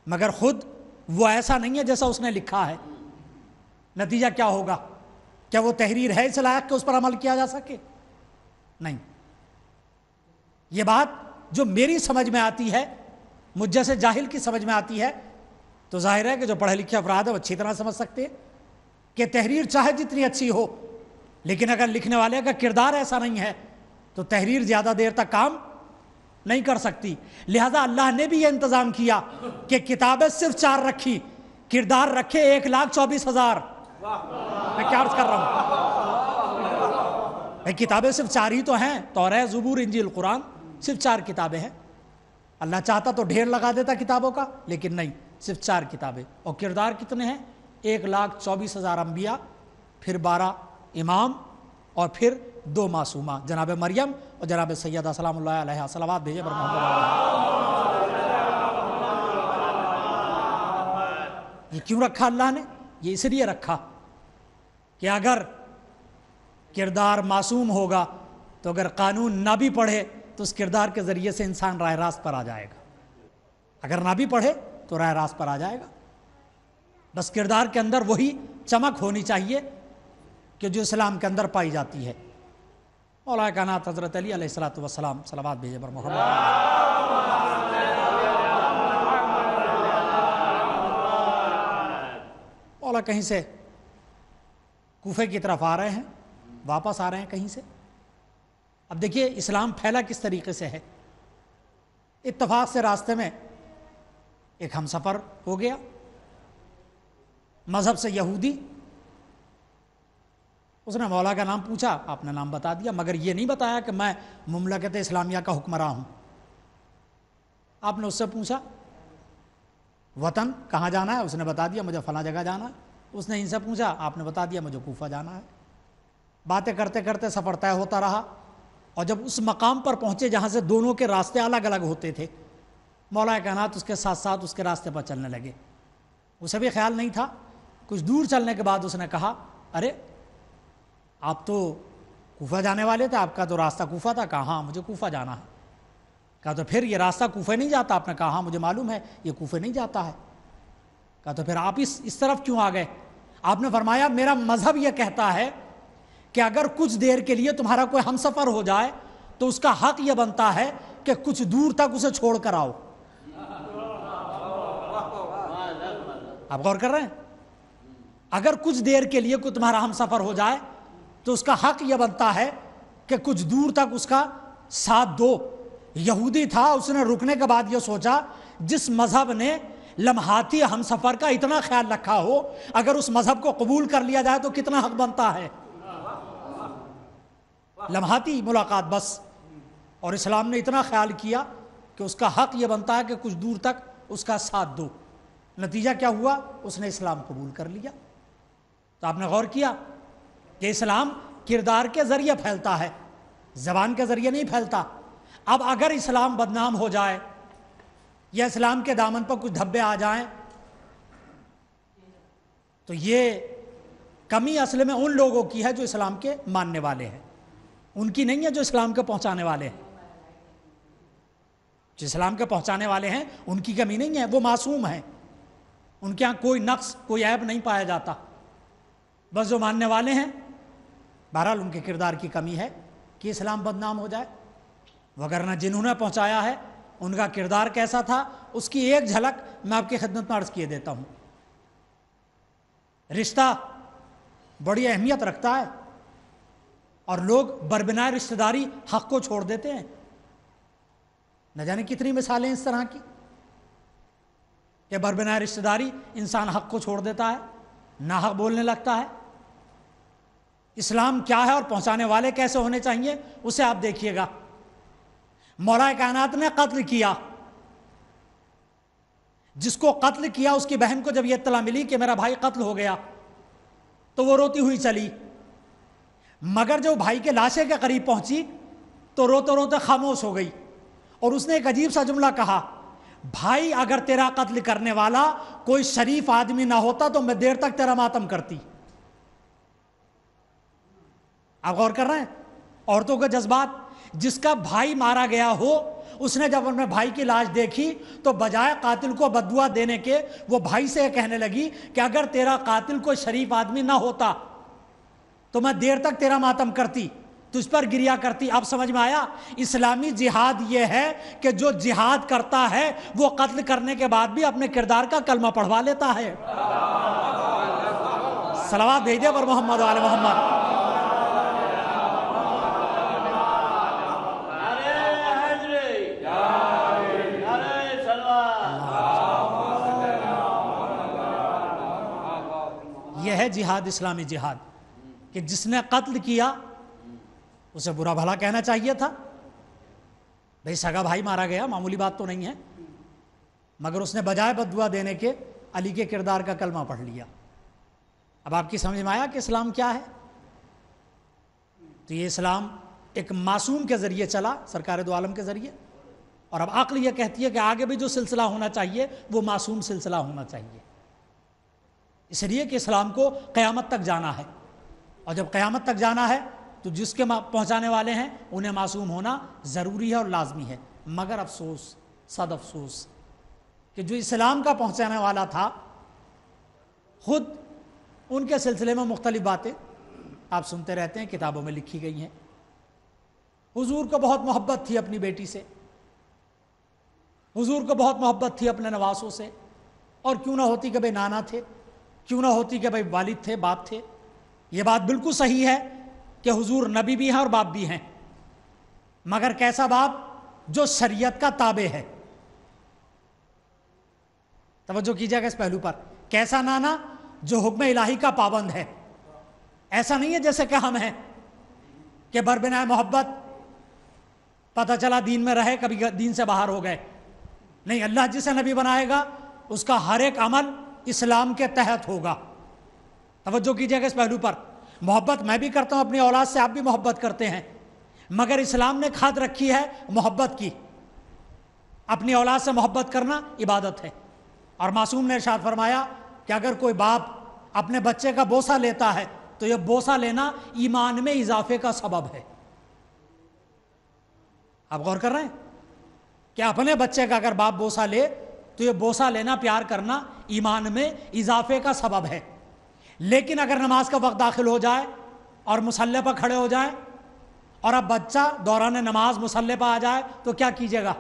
مگر خود وہ ایسا نہیں ہے جیسا اس نے لکھا ہے۔ نتیجہ کیا ہوگا؟ کیا وہ تحریر ہے اس لائق کہ اس پر عمل کیا جا سکے؟ نہیں۔ یہ بات جو میری سمجھ میں آتی ہے، مجھ جیسے جاہل کی سمجھ میں آتی ہے، تو ظاہر ہے کہ جو پڑھے لکھے افراد ہیں وہ اچھی طرح سمجھ سکتے ہیں کہ تحریر چاہے جتنی اچھی ہو، لیکن اگر لکھنے والے کا کردار ایسا نہیں ہے تو تحریر زیادہ دیر تک کام نہیں کر سکتی۔ لہذا اللہ نے بھی یہ انتظام کیا کہ کتابیں صرف 4 رکھی، کردار رکھے 1,24,000۔ میں کیا عرض کر رہا ہوں؟ کتابیں صرف 4 ہی تو ہیں، توریت، زبور، انجیل، قرآن، صرف 4 کتابیں ہیں۔ اللہ چاہتا تو ڈھیر لگا دیتا کتابوں کا، لیکن نہیں، صرف 4 کتابیں۔ اور کردار کتنے ہیں؟ 1,24,000 انبیاء، پھر 12 امام، اور پھر 2 معصومہ، جناب مریم اور جناب سیدہ سلام اللہ علیہ، صلوات بھیجے بر محمد علیہ۔ یہ کیوں رکھا اللہ نے؟ یہ اس لیے رکھا کہ اگر کردار معصوم ہوگا تو اگر قانون نہ بھی پڑھے تو اس کردار کے ذریعے سے انسان راہ راست پر آ جائے گا، اگر نہ بھی پڑھے تو راہ راست پر آ جائے گا۔ بس کردار کے اندر وہی چمک ہونی چاہیے کہ جو اسلام کے اندر پائی جاتی ہے۔ مولا کائنات حضرت علی علیہ الصلوۃ والسلام، صلوات بھیجے بر محمد۔ مولا کہیں سے کوفے کی طرف آ رہے ہیں، واپس آ رہے ہیں کہیں سے۔ اب دیکھیے اسلام پھیلا کس طریقے سے ہے۔ اتفاق سے راستے میں ایک ہم سفر ہو گیا، مذہب سے یہودی، اس نے مولا کا نام پوچھا، آپ نے نام بتا دیا، مگر یہ نہیں بتایا کہ میں مملکت اسلامیہ کا حکمراں ہوں۔ آپ نے اس سے پوچھا وطن کہاں جانا ہے، اس نے بتا دیا مجھے فلاں جگہ جانا ہے۔ اس نے ان سے پوچھا، آپ نے بتا دیا مجھے کوفہ جانا ہے۔ باتیں کرتے کرتے سفر طے ہوتا رہا، اور جب اس مقام پر پہنچے جہاں سے دونوں کے راستے الگ الگ ہوتے تھے، مولا کائنات اس کے ساتھ ساتھ اس کے راستے پر چلنے لگے۔ اسے بھی خیال نہیں تھا۔ کچھ دور چلنے کے بعد اس نے کہا، ارے آپ تو کوفہ جانے والے تھے، آپ کا تو راستہ کوفہ تھا۔ کہا ہاں مجھے کوفہ جانا ہے۔ کہا تو پھر یہ راستہ کوفہ نہیں جاتا؟ آپ نے کہا ہاں مجھے معلوم ہے یہ کوفہ نہیں جاتا ہے۔ کہا تو پھر آپ اس طرف کیوں آ گئے؟ آپ نے فرمایا میرا مذہب یہ کہتا ہے کہ اگر کچھ دیر کے لیے تمہارا کوئی ہم سفر ہو جائے تو اس کا حق یہ بنتا ہے کہ کچھ دور تک اسے چھوڑ کر آؤ۔ آپ غور کر رہے ہیں؟ اگر کچھ دیر کے لیے کوئی تمہارا ہم سفر ہو جائے تو اس کا حق یہ بنتا ہے کہ کچھ دور تک اس کا ساتھ دو۔ یہودی تھا، اس نے رکنے کے بعد یہ سوچا جس مذہب نے لمحاتی ہم سفر کا اتنا خیال رکھا ہو، اگر اس مذہب کو قبول کر لیا جائے تو کتنا حق بنتا ہے۔ لمحاتی ملاقات بس، اور اسلام نے اتنا خیال کیا کہ اس کا حق یہ بنتا ہے کہ کچھ دور تک اس کا ساتھ دو۔ نتیجہ کیا ہوا؟ اس نے اسلام قبول کر لیا۔ تو آپ نے غور کیا کہ اسلام کردار کے ذریعے پھیلتا ہے، زبان کے ذریعے نہیں پھیلتا۔ اب اگر اسلام بدنام ہو جائے یا اسلام کے دامن پر کچھ دھبے آ جائیں تو یہ کمی اصل میں ان لوگوں کی ہے جو اسلام کے ماننے والے ہیں، ان کی نہیں ہے جو اسلام کے پہنچانے والے ہیں۔ جو اسلام کے پہنچانے والے ہیں ان کی کمی نہیں ہے، وہ معصوم ہیں، ان کے یہاں کوئی نقص کوئی عیب نہیں پایا جاتا۔ بس جو ماننے والے ہیں بہرحال ان کے کردار کی کمی ہے کہ اسلام بدنام ہو جائے، وگرنہ جنہوں نے پہنچایا ہے ان کا کردار کیسا تھا اس کی ایک جھلک میں آپ کی خدمت میں عرض کیے دیتا ہوں۔ رشتہ بڑی اہمیت رکھتا ہے اور لوگ بربنائے رشتہ داری حق کو چھوڑ دیتے ہیں۔ نہ جانے کتنی مثالیں اس طرح کی۔ کہ بربنائے رشتہ داری انسان حق کو چھوڑ دیتا ہے، ناحق بولنے لگتا ہے۔ اسلام کیا ہے اور پہنچانے والے کیسے ہونے چاہیے اسے آپ دیکھیے گا۔ مولا کائنات نے قتل کیا، جس کو قتل کیا اس کی بہن کو جب یہ اطلاع ملی کہ میرا بھائی قتل ہو گیا تو وہ روتی ہوئی چلی، مگر جو بھائی کے لاشے کے قریب پہنچی تو روتے روتے خاموش ہو گئی، اور اس نے ایک عجیب سا جملہ کہا، بھائی اگر تیرا قتل کرنے والا کوئی شریف آدمی نہ ہوتا تو میں دیر تک تیرا ماتم کرتی۔ آپ غور کر رہے ہیں عورتوں کے جذبات؟ جس کا بھائی مارا گیا ہو اس نے جب اپنے بھائی کی لاش دیکھی تو بجائے قاتل کو بددعا دینے کے وہ بھائی سے کہنے لگی کہ اگر تیرا قاتل کوئی شریف آدمی نہ ہوتا تو میں دیر تک تیرا ماتم کرتی، تجھ پر گریا کرتی۔ اب سمجھ میں آیا اسلامی جہاد یہ ہے کہ جو جہاد کرتا ہے وہ قتل کرنے کے بعد بھی اپنے کردار کا کلمہ پڑھوا لیتا ہے۔ صلوات بھیجے پر محمد و آل محمد۔ یہ ہے جہاد، اسلامی جہاد، کہ جس نے قتل کیا اسے برا بھلا کہنا چاہیے تھا، بھئی سگا بھائی مارا گیا، معمولی بات تو نہیں ہے، مگر اس نے بجائے بددعا دینے کے علی کے کردار کا کلمہ پڑھ لیا۔ اب آپ کی سمجھ میں آیا کہ اسلام کیا ہے؟ تو یہ اسلام ایک معصوم کے ذریعے چلا، سرکار دو عالم کے ذریعے، اور اب عقل یہ کہتی ہے کہ آگے بھی جو سلسلہ ہونا چاہیے وہ معصوم سلسلہ ہونا چاہیے، اس لیے کہ اسلام کو قیامت تک جانا ہے، اور جب قیامت تک جانا ہے تو جس کے پہنچانے والے ہیں انہیں معصوم ہونا ضروری ہے اور لازمی ہے۔ مگر افسوس، صد افسوس کہ جو اسلام کا پہنچانے والا تھا خود ان کے سلسلے میں مختلف باتیں آپ سنتے رہتے ہیں، کتابوں میں لکھی گئی ہیں۔ حضور کو بہت محبت تھی اپنی بیٹی سے، حضور کو بہت محبت تھی اپنے نواسوں سے، اور کیوں نہ ہوتی کہ بھئی نانا تھے، کیوں نہ ہوتی کہ بھئی والد تھے، باپ تھے۔ یہ بات بالکل صحیح ہے کہ حضور نبی بھی ہیں اور باپ بھی ہیں، مگر کیسا باپ؟ جو شریعت کا تابع ہے۔ توجہ کیجیے گا اس پہلو پر۔ کیسا نانا؟ جو حکم الہی کا پابند ہے۔ ایسا نہیں ہے جیسے کہ ہم ہیں کہ بربنائے محبت پتہ چلا دین میں رہے کبھی دین سے باہر ہو گئے۔ نہیں، اللہ جسے نبی بنائے گا اس کا ہر ایک عمل اسلام کے تحت ہوگا۔ توجہ کیجیے گا اس پہلو پر۔ محبت میں بھی کرتا ہوں اپنی اولاد سے، آپ بھی محبت کرتے ہیں، مگر اسلام نے کھاد رکھی ہے محبت کی۔ اپنی اولاد سے محبت کرنا عبادت ہے، اور معصوم نے ارشاد فرمایا کہ اگر کوئی باپ اپنے بچے کا بوسہ لیتا ہے تو یہ بوسہ لینا ایمان میں اضافے کا سبب ہے۔ آپ غور کر رہے ہیں کہ اپنے بچے کا اگر باپ بوسہ لے تو یہ بوسہ لینا، پیار کرنا ایمان میں اضافے کا سبب ہے۔ لیکن اگر نماز کا وقت داخل ہو جائے اور مصلی پر کھڑے ہو جائیں اور اب بچہ دوران نماز مصلی پر آ جائے تو کیا کیجیے گا؟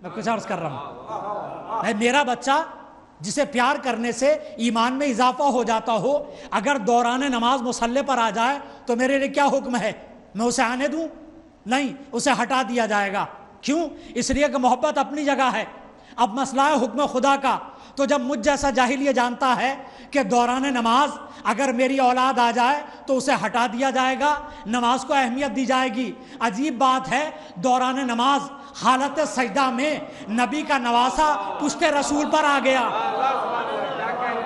میں کچھ عرض کر رہا ہوں، میرا بچہ جسے پیار کرنے سے ایمان میں اضافہ ہو جاتا ہو اگر دوران نماز مصلی پر آ جائے تو میرے لیے کیا حکم ہے؟ میں اسے آنے دوں؟ نہیں، اسے ہٹا دیا جائے گا۔ کیوں؟ اس لیے کہ محبت اپنی جگہ ہے۔ اب مسئلہ ہے حکم خدا کا، تو جب مجھ جیسا جاہل یہ جانتا ہے کہ دوران نماز اگر میری اولاد آ جائے تو اسے ہٹا دیا جائے گا، نماز کو اہمیت دی جائے گی۔ عجیب بات ہے، دوران نماز حالت سجدہ میں نبی کا نواسا پشت رسول پر آ گیا۔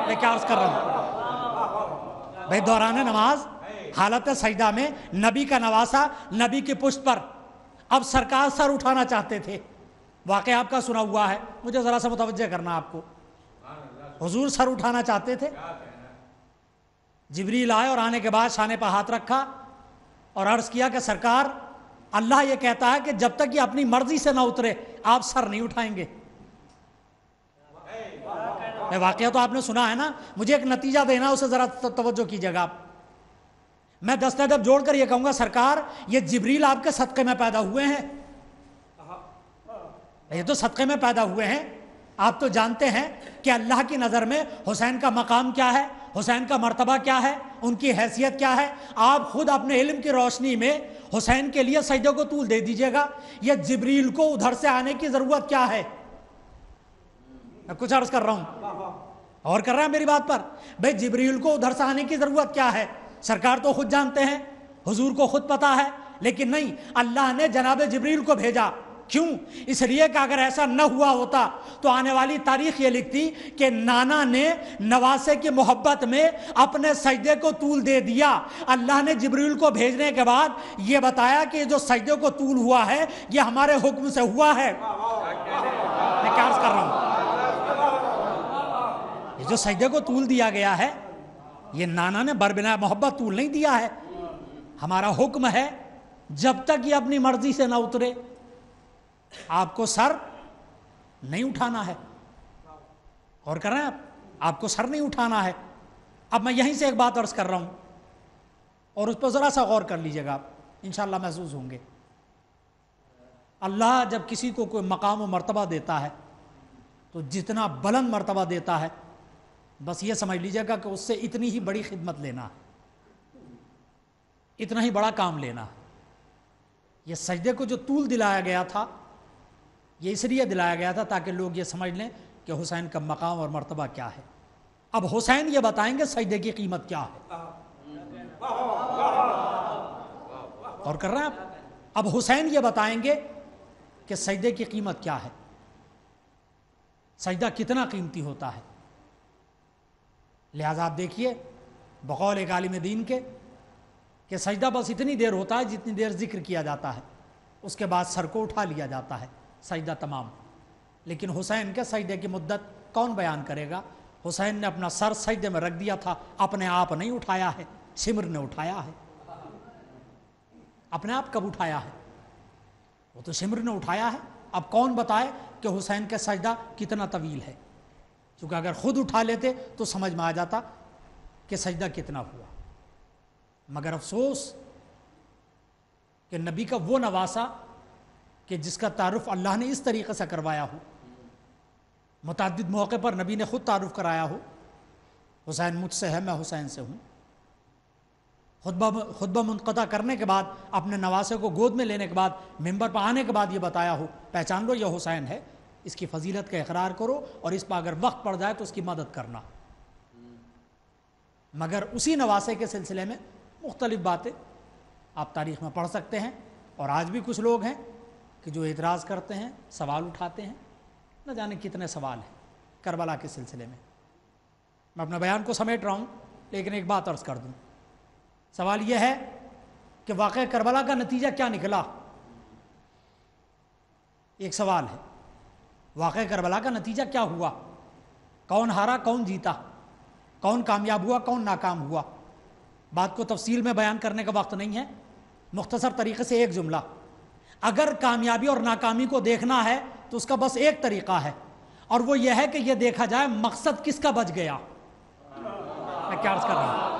میں کیا عرض کر رہا ہوں بھائی؟ دوران نماز حالت سجدہ میں نبی کا نواسا نبی کی پشت پر۔ اب سرکار سر اٹھانا چاہتے تھے، واقعہ آپ کا سنا ہوا ہے، مجھے ذرا سا متوجہ کرنا آپ کو۔ حضور سر اٹھانا چاہتے تھے، جبریل آئے اور آنے کے بعد شانے پر ہاتھ رکھا اور عرض کیا کہ سرکار، اللہ یہ کہتا ہے کہ جب تک یہ اپنی مرضی سے نہ اترے آپ سر نہیں اٹھائیں گے۔ واقعہ تو آپ نے سنا ہے نا، مجھے ایک نتیجہ دینا، اسے ذرا توجہ کیجیے گا آپ۔ میں دست دب جوڑ کر یہ کہوں گا سرکار، یہ جبریل آپ کے صدقے میں پیدا ہوئے ہیں، یہ تو صدقے میں پیدا ہوئے ہیں۔ آپ تو جانتے ہیں کہ اللہ کی نظر میں حسین کا مقام کیا ہے، حسین کا مرتبہ کیا ہے، ان کی حیثیت کیا ہے۔ آپ خود اپنے علم کی روشنی میں حسین کے لیے سجدے کو طول دے دیجئے گا، یہ جبریل کو ادھر سے آنے کی ضرورت کیا ہے؟ میں کچھ عرض کر رہا ہوں اور کر رہا ہے میری بات پر. بھئی جبریل کو ادھر سے آنے کی ضرورت کیا ہے؟ سرکار تو خود جانتے ہیں, حضور کو خود پتا ہے, لیکن نہیں, اللہ نے جناب جبریل کو بھیجا. کیوں؟ اس لیے کہ اگر ایسا نہ ہوا ہوتا تو آنے والی تاریخ یہ لکھتی کہ نانا نے نواسے کی محبت میں اپنے سجدے کو طول دے دیا. اللہ نے جبریل کو بھیجنے کے بعد یہ بتایا کہ جو سجدے کو طول ہوا ہے یہ ہمارے حکم سے ہوا ہے. میں کیا عرض کر رہا ہوں؟ یہ جو سجدے کو طول دیا گیا ہے یہ نانا نے بربنا محبت طول نہیں دیا ہے. ہمارا حکم ہے جب تک یہ اپنی مرضی سے نہ اترے آپ کو سر نہیں اٹھانا ہے. اور کر رہے ہیں آپ کو سر نہیں اٹھانا ہے. اب میں یہیں سے ایک بات عرض کر رہا ہوں اور اس پر ذرا سا غور کر لیجئے گا, آپ انشاءاللہ محسوس ہوں گے. اللہ جب کسی کو کوئی مقام و مرتبہ دیتا ہے تو جتنا بلند مرتبہ دیتا ہے بس یہ سمجھ لیجئے گا کہ اس سے اتنی ہی بڑی خدمت لینا, اتنا ہی بڑا کام لینا. یہ سجدے کو جو طول دلایا گیا تھا یہ اس لیے دلایا گیا تھا تاکہ لوگ یہ سمجھ لیں کہ حسین کا مقام اور مرتبہ کیا ہے. اب حسین یہ بتائیں گے سجدے کی قیمت کیا ہے. اور کر رہے ہیں آپ, اب حسین یہ بتائیں گے کہ سجدے کی قیمت کیا ہے, سجدہ کتنا قیمتی ہوتا ہے. لہذا آپ دیکھیے بقول ایک عالم دین کے کہ سجدہ بس اتنی دیر ہوتا ہے جتنی دیر ذکر کیا جاتا ہے, اس کے بعد سر کو اٹھا لیا جاتا ہے, سجدہ تمام. لیکن حسین کے سجدے کی مدت کون بیان کرے گا؟ حسین نے اپنا سر سجدے میں رکھ دیا تھا, اپنے آپ نہیں اٹھایا ہے, سمر نے اٹھایا ہے. اپنے آپ کب اٹھایا ہے؟ وہ تو سمر نے اٹھایا ہے. اب کون بتائے کہ حسین کا سجدہ کتنا طویل ہے؟ کیونکہ اگر خود اٹھا لیتے تو سمجھ میں آ جاتا کہ سجدہ کتنا ہوا. مگر افسوس کہ نبی کا وہ نواسا کہ جس کا تعارف اللہ نے اس طریقے سے کروایا ہو, متعدد موقع پر نبی نے خود تعارف کرایا ہو, حسین مجھ سے ہے, میں حسین سے ہوں. خطبہ منقطع کرنے کے بعد اپنے نواسے کو گود میں لینے کے بعد ممبر پر آنے کے بعد یہ بتایا ہو پہچان لو یہ حسین ہے, اس کی فضیلت کا اقرار کرو اور اس پر اگر وقت پڑ جائے تو اس کی مدد کرنا. مگر اسی نواسے کے سلسلے میں مختلف باتیں آپ تاریخ میں پڑھ سکتے ہیں, اور آج بھی کچھ لوگ ہیں کہ جو اعتراض کرتے ہیں, سوال اٹھاتے ہیں, نہ جانے کتنے سوال ہیں کربلا کے سلسلے میں. میں اپنا بیان کو سمیٹ رہا ہوں لیکن ایک بات عرض کر دوں. سوال یہ ہے کہ واقعہ کربلا کا نتیجہ کیا نکلا؟ ایک سوال ہے, واقعہ کربلا کا نتیجہ کیا ہوا؟ کون ہارا, کون جیتا, کون کامیاب ہوا, کون ناکام ہوا؟ بات کو تفصیل میں بیان کرنے کا وقت نہیں ہے, مختصر طریقے سے ایک جملہ. اگر کامیابی اور ناکامی کو دیکھنا ہے تو اس کا بس ایک طریقہ ہے, اور وہ یہ ہے کہ یہ دیکھا جائے مقصد کس کا بچ گیا. میں کیا عرض کر رہا ہوں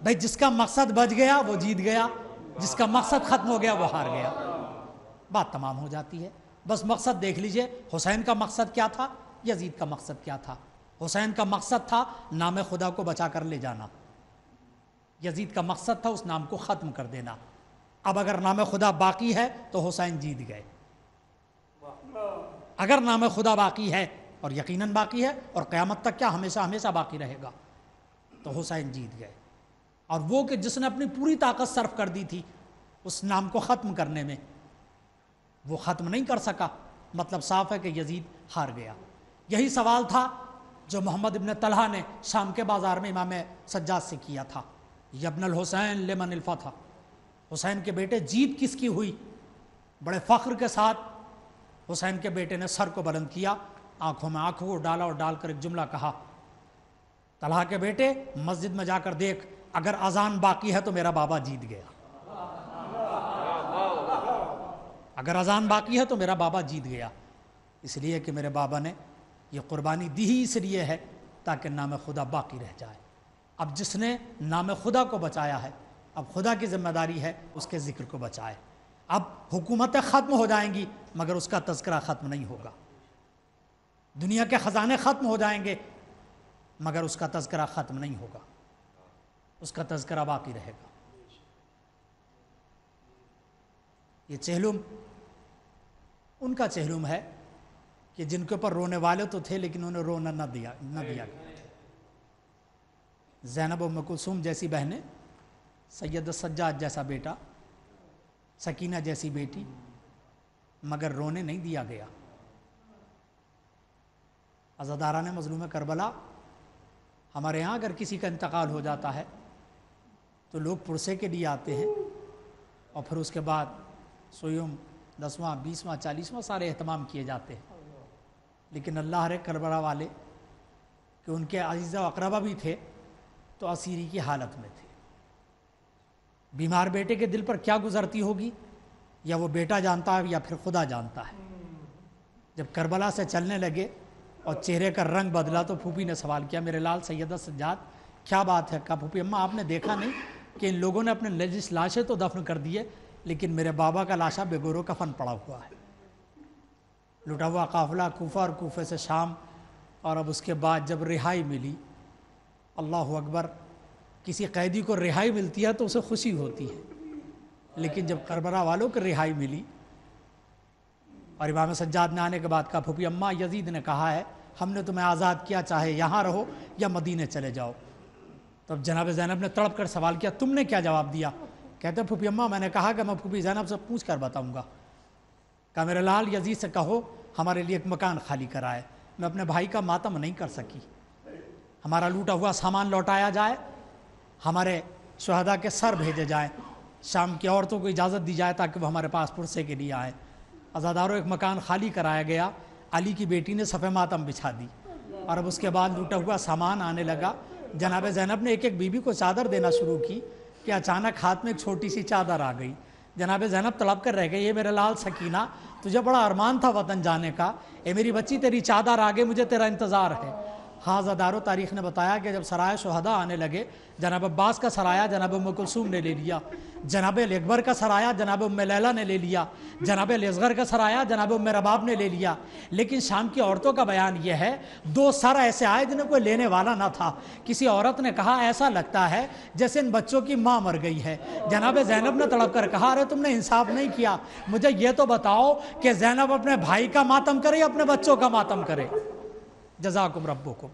بھائی؟ جس کا مقصد بچ گیا وہ جیت گیا, جس کا مقصد ختم ہو گیا وہ ہار گیا. بات تمام ہو جاتی ہے. بس مقصد دیکھ لیجئے, حسین کا مقصد کیا تھا, یزید کا مقصد کیا تھا. حسین کا مقصد تھا نام خدا کو بچا کر لے جانا, یزید کا مقصد تھا اس نام کو ختم کر دینا. اب اگر نام خدا باقی ہے تو حسین جیت گئے. اگر نام خدا باقی ہے, اور یقیناً باقی ہے اور قیامت تک کیا ہمیشہ ہمیشہ باقی رہے گا, تو حسین جیت گئے. اور وہ کہ جس نے اپنی پوری طاقت صرف کر دی تھی اس نام کو ختم کرنے میں, وہ ختم نہیں کر سکا. مطلب صاف ہے کہ یزید ہار گیا. یہی سوال تھا جو محمد ابن طلحہ نے شام کے بازار میں امام سجاد سے کیا تھا, یبن الحسین لمن الفتح, حسین کے بیٹے جیت کس کی ہوئی؟ بڑے فخر کے ساتھ حسین کے بیٹے نے سر کو بلند کیا, آنکھوں میں آنکھوں کو ڈالا اور ڈال کر ایک جملہ کہا, طلحہ کے بیٹے مسجد میں جا کر دیکھ, اگر اذان باقی ہے تو میرا بابا جیت گیا. اگر اذان باقی ہے تو میرا بابا جیت گیا. اس لیے کہ میرے بابا نے یہ قربانی دی ہی اس لیے ہے تاکہ نام خدا باقی رہ جائے. اب جس نے نام خدا کو بچایا ہے, اب خدا کی ذمہ داری ہے اس کے ذکر کو بچائے. اب حکومتیں ختم ہو جائیں گی مگر اس کا تذکرہ ختم نہیں ہوگا. دنیا کے خزانے ختم ہو جائیں گے مگر اس کا تذکرہ ختم نہیں ہوگا, اس کا تذکرہ باقی رہے گا. یہ چہلم ان کا چہلم ہے کہ جن کے اوپر رونے والے تو تھے لیکن انہیں رونا نہ دیا گیا. زینب ام کلثوم جیسی بہنیں، سید السجاد جیسا بیٹا، سکینہ جیسی بیٹی، مگر رونے نہیں دیا گیا. عزاداران مظلوم کربلا، ہمارے یہاں اگر کسی کا انتقال ہو جاتا ہے تو لوگ پرسے کے لیے آتے ہیں اور پھر اس کے بعد سویوم 10واں 20واں 40واں سارے اہتمام کیے جاتے ہیں. لیکن اللہ رے کربلا والے کہ ان کے عزیزہ و اقربا بھی تھے تو اسیری کی حالت میں تھے. بیمار بیٹے کے دل پر کیا گزرتی ہوگی یا وہ بیٹا جانتا ہے یا پھر خدا جانتا ہے. جب کربلا سے چلنے لگے اور چہرے کا رنگ بدلا تو پھوپھی نے سوال کیا، میرے لال سید السجاد کیا بات ہے؟ کہا پھوپھی اماں آپ نے دیکھا نہیں کہ ان لوگوں نے اپنے لاشیں تو دفن کر دیے لیکن میرے بابا کا لاشا بے گورو کفن پڑا ہوا ہے. لٹا ہوا قافلہ کوفہ اور کوفے سے شام، اور اب اس کے بعد جب رہائی ملی، اللہ اکبر، کسی قیدی کو رہائی ملتی ہے تو اسے خوشی ہوتی ہے، لیکن جب کربلا والوں کو رہائی ملی اور امام سجاد نے آنے کے بعد کہا پھوپھی اماں یزید نے کہا ہے ہم نے تمہیں آزاد کیا، چاہے یہاں رہو یا مدینے چلے جاؤ. تب جناب زینب نے تڑپ کر سوال کیا تم نے کیا جواب دیا؟ کہتے پھوپھی اماں میں نے کہا کہ میں پھوپھی زینب سے پوچھ کر بتاؤں گا. کہا میرے لال یزید سے کہو ہمارے لیے ایک مکان خالی کرائے، میں اپنے بھائی کا ماتم نہیں کر سکی، ہمارا لوٹا ہوا سامان لوٹایا جائے، ہمارے شہداء کے سر بھیجے جائیں، شام کی عورتوں کو اجازت دی جائے تاکہ وہ ہمارے پاس پرسے کے لیے آئیں. عزاداروں ایک مکان خالی کرایا گیا، علی کی بیٹی نے صف ماتم بچھا دی اور اب اس کے بعد لوٹا ہوا سامان آنے لگا. جناب زینب نے ایک ایک بیوی کو چادر دینا شروع کی کہ اچانک ہاتھ میں ایک چھوٹی سی چادر آ گئی. جناب زینب تڑپ کر رہ گئی، یہ میرے لال سکینہ تجھے بڑا ارمان تھا وطن جانے کا، اے میری بچی تیری چادر آ گئی، مجھے تیرا انتظار ہے. ہاں عزادارو تاریخ نے بتایا کہ جب سرائے شہداء آنے لگے، جناب عباس کا سرایا جناب ام کلثوم نے لے لیا، جناب علی اکبر کا سرایا جناب ام لیلہ نے لے لیا، جناب علی اصغر کا سرایا جناب ام رباب نے لے لیا. لیکن شام کی عورتوں کا بیان یہ ہے 2 سر ایسے آئے جنہیں کوئی لینے والا نہ تھا. کسی عورت نے کہا ایسا لگتا ہے جیسے ان بچوں کی ماں مر گئی ہے. جناب زینب نے تڑپ کر کہا ارے تم نے انصاف نہیں کیا، مجھے یہ تو بتاؤ کہ زینب اپنے بھائی کا ماتم کرے یا اپنے بچوں کا ماتم کرے؟ جزاکم ربکم،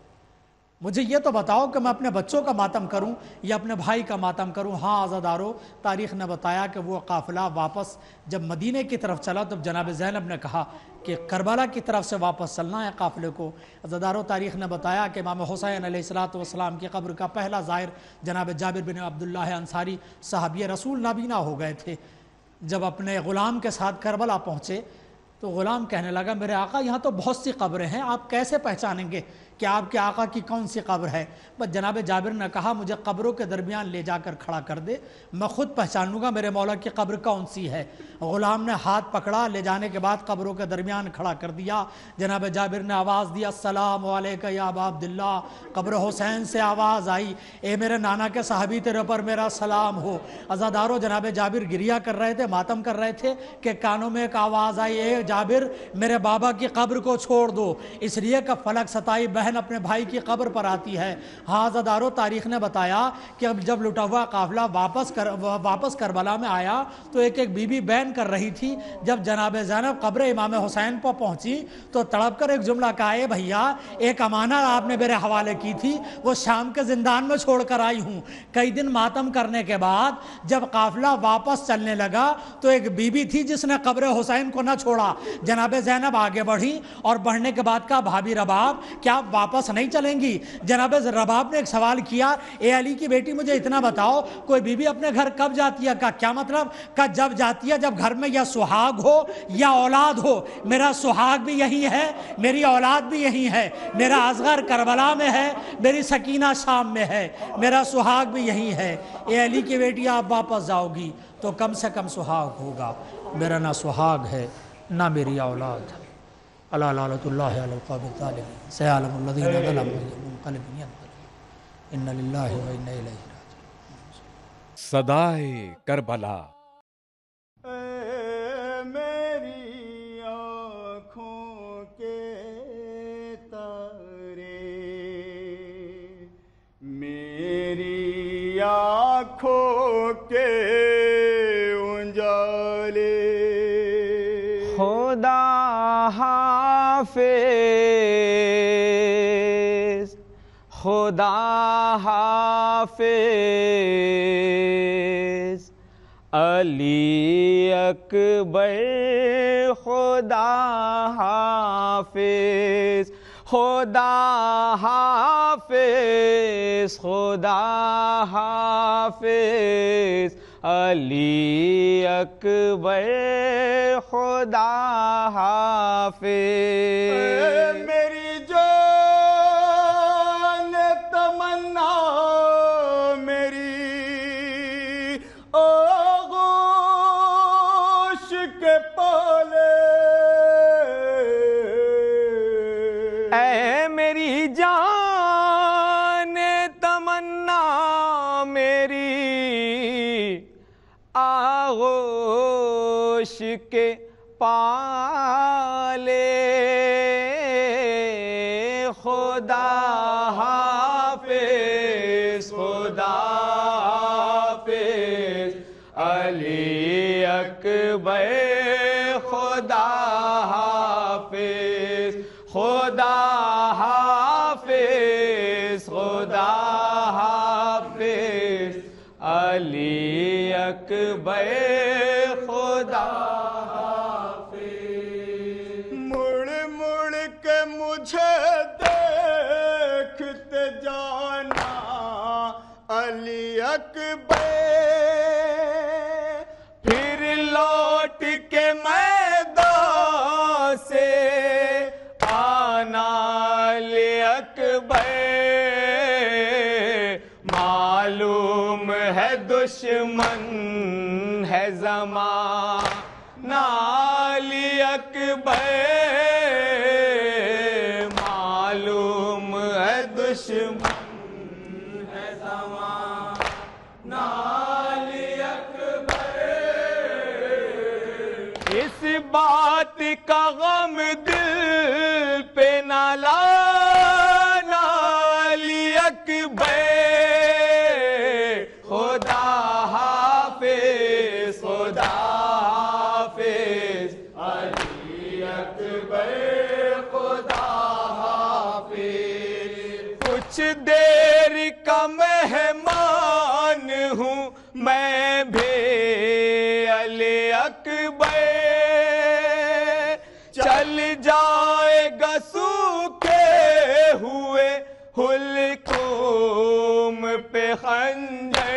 مجھے یہ تو بتاؤ کہ میں اپنے بچوں کا ماتم کروں یا اپنے بھائی کا ماتم کروں. ہاں عزادارو تاریخ نے بتایا کہ وہ قافلہ واپس جب مدینے کی طرف چلا تب جناب زینب نے کہا کہ کربلا کی طرف سے واپس چلنا ہے قافلے کو. عزادارو تاریخ نے بتایا کہ امام حسین علیہ السلام کی قبر کا پہلا زائر جناب جابر بن عبداللہ انصاری صحابی رسول نابینا ہو گئے تھے. جب اپنے غلام کے ساتھ کربلا پہنچے تو غلام کہنے لگا میرے آقا یہاں تو بہت سی قبریں ہیں، آپ کیسے پہچانیں گے کہ آپ کے آقا کی کون سی قبر ہے؟ بس جناب جابر نے کہا مجھے قبروں کے درمیان لے جا کر کھڑا کر دے، میں خود پہچان لوں گا میرے مولا کی قبر کون سی ہے. غلام نے ہاتھ پکڑا، لے جانے کے بعد قبروں کے درمیان کھڑا کر دیا. جناب جابر نے آواز دیا السلام علیکہ یا ابا عبداللہ. قبر حسین سے آواز آئی اے میرے نانا کے صحابی تیرے پر میرا سلام ہو. عزادارو جناب جابر گریا کر رہے تھے، ماتم کر رہے تھے کہ کانوں میں ایک آواز آئی اے جابر میرے بابا کی قبر کو چھوڑ دو، اس لیے کہ فلک ستائی بہن اپنے بھائی کی قبر پر آتی ہے. ہاں عزادارو تاریخ نے بتایا کہ جب لٹا ہوا قافلہ واپس کربلا میں آیا تو ایک ایک بی بی بین کر رہی تھی. جب جناب زینب قبر امام حسین پر پہنچی تو تڑپ کر ایک جملہ کہا اے بھیا ایک امانت آپ نے میرے حوالے کی تھی وہ شام کے زندان میں چھوڑ کر آئی ہوں. کئی دن ماتم کرنے کے بعد جب قافلہ واپس چلنے لگا تو ایک بی بی تھی جس نے قبر حسین کو نہ چھوڑا. جناب زینب آگے بڑھی اور بڑھنے کے بعد کہا بھابی رباب کیا آپ واپس نہیں چلیں گی؟ جناب رباب نے ایک سوال کیا اے علی کی بیٹی مجھے اتنا بتاؤ کوئی بی بی اپنے گھر کب جاتی ہے؟ کہا کیا مطلب؟ کہا جب جاتی ہے جب گھر میں یا سہاگ ہو یا اولاد ہو. میرا سہاگ بھی یہی ہے، میری اولاد بھی یہی ہے، میرا اصغر کربلا میں ہے، میری سکینہ شام میں ہے، میرا سہاگ بھی یہی ہے. اے علی کی بیٹی آپ واپس جاؤ گی تو کم سے کم سہاگ ہوگا، میرا نہ سہاگ ہے نہ میری اولاد ہے. اللہ لعنت اللہ علی القوم الظالمین سیعلم الذین ظلموا منقلب ینقلبون ان للہ و انا الیہ راجعون. صدائے کربلا. اے میری آنکھوں کے تارے، میری آنکھوں کے اجالے، خدا حافظ خدا حافظ علی اکبر خدا حافظ خدا حافظ خدا حافظ علی اکبر خدا حافظ میری جان تمنا میری آغوش کے پالے اے میری جان تمنا میری آغوش کے پالے خدا حافظ خدا حافظ علی اکبر خدا حافظ خدا حافظ خدا حافظ علی اکبر خدا حافظ مڑ مڑ کے مجھے دیکھتے جانا علی اکبر پھر لوٹ کے میدان سے آنا علی اکبر معلوم ہے دشمن ہے زمانہ علی اکبر معلوم ہے دشمن ہے زمانہ علی اکبر اس بات کا غم دل پہ نہ لانا علی اکبر خدا حافظ خدا حافظ علی اکبر خدا حافظ کچھ دیر کا مہمان ہوں میں بھی علی اکبر چل جائے گا سوکھے ہوئے حلقوم پہ خنجر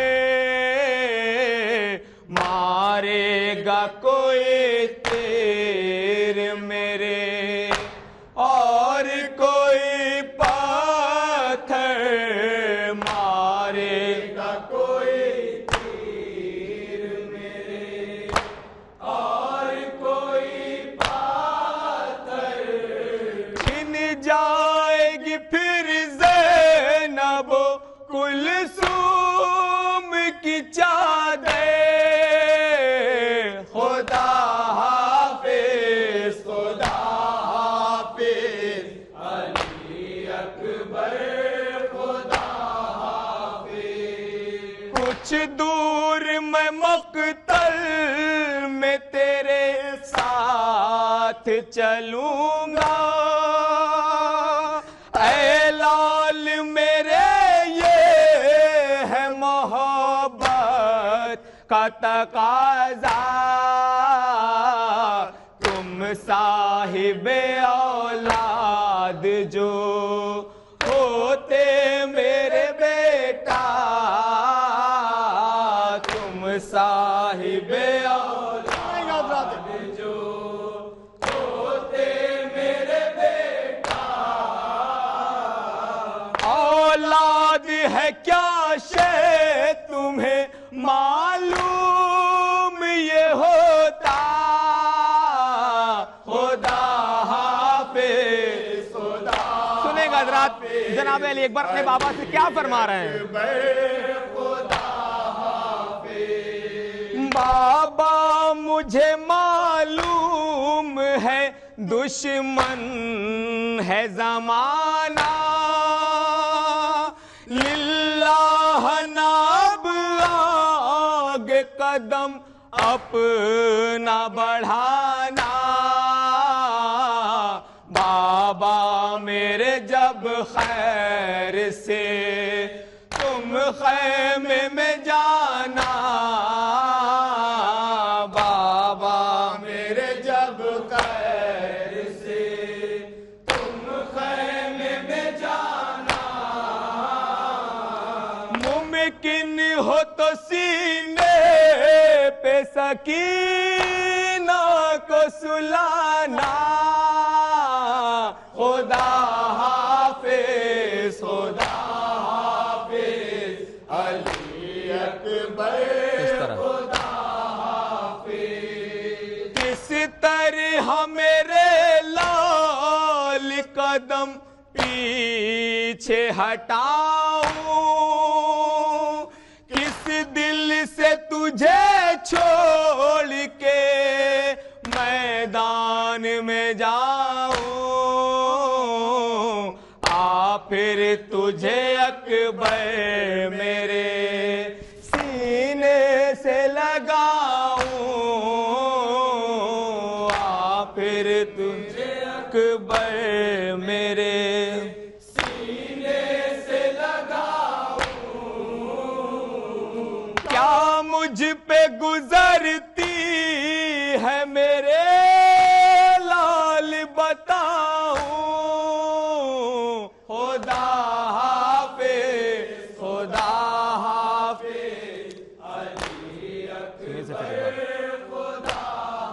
مارے گا کوئی تیر میرے اور کوئی پتھر مارے گا کوئی تیر میرے اور کوئی پتھر چھن جائے گی پھر زینب و کلثوم کی چادر خدا حافظ خدا حافظ علی اکبر خدا حافظ کچھ دور میں مقتل میں تیرے ساتھ چلوں گا اے لال میرے یہ ہے محبت کا تقاضا تم صاحب اولاد جو ہوتے میرے بیٹا تم صاحب اولاد جو ہوتے میرے بیٹا اولاد ہے کیا شے تمہیں معلوم یہ ہوتا خدا حافظ خدا سنیں گا حضرات جناب علی اکبر اپنے بابا سے کیا فرما رہے ہیں بابا مجھے معلوم ہے دشمن ہے زمانہ للہ ناب آگے قدم اپنا بڑھانا میرے جب خیر سے تم خیمے میں جانا، بابا میرے جب خیر سے تم خیمے میں جانا، ممکن ہو تو سینے پہ سکینہ کو سلانا، خدا حافظ خدا حافظ علی اکبر خدا حافظ، کس طرح میرے لال قدم پیچھے ہٹاؤں، کس دل سے تجھے چھوڑ کے میدان میں جاؤں، پھر تجھے اکبر میرے سینے سے لگاؤں، پھر تجھے اکبر میرے سینے سے لگاؤں، کیا مجھ پہ گزرتی ہے میرے لال بتاؤں، خدا حافظ خدا حافظ علی اکبر خدا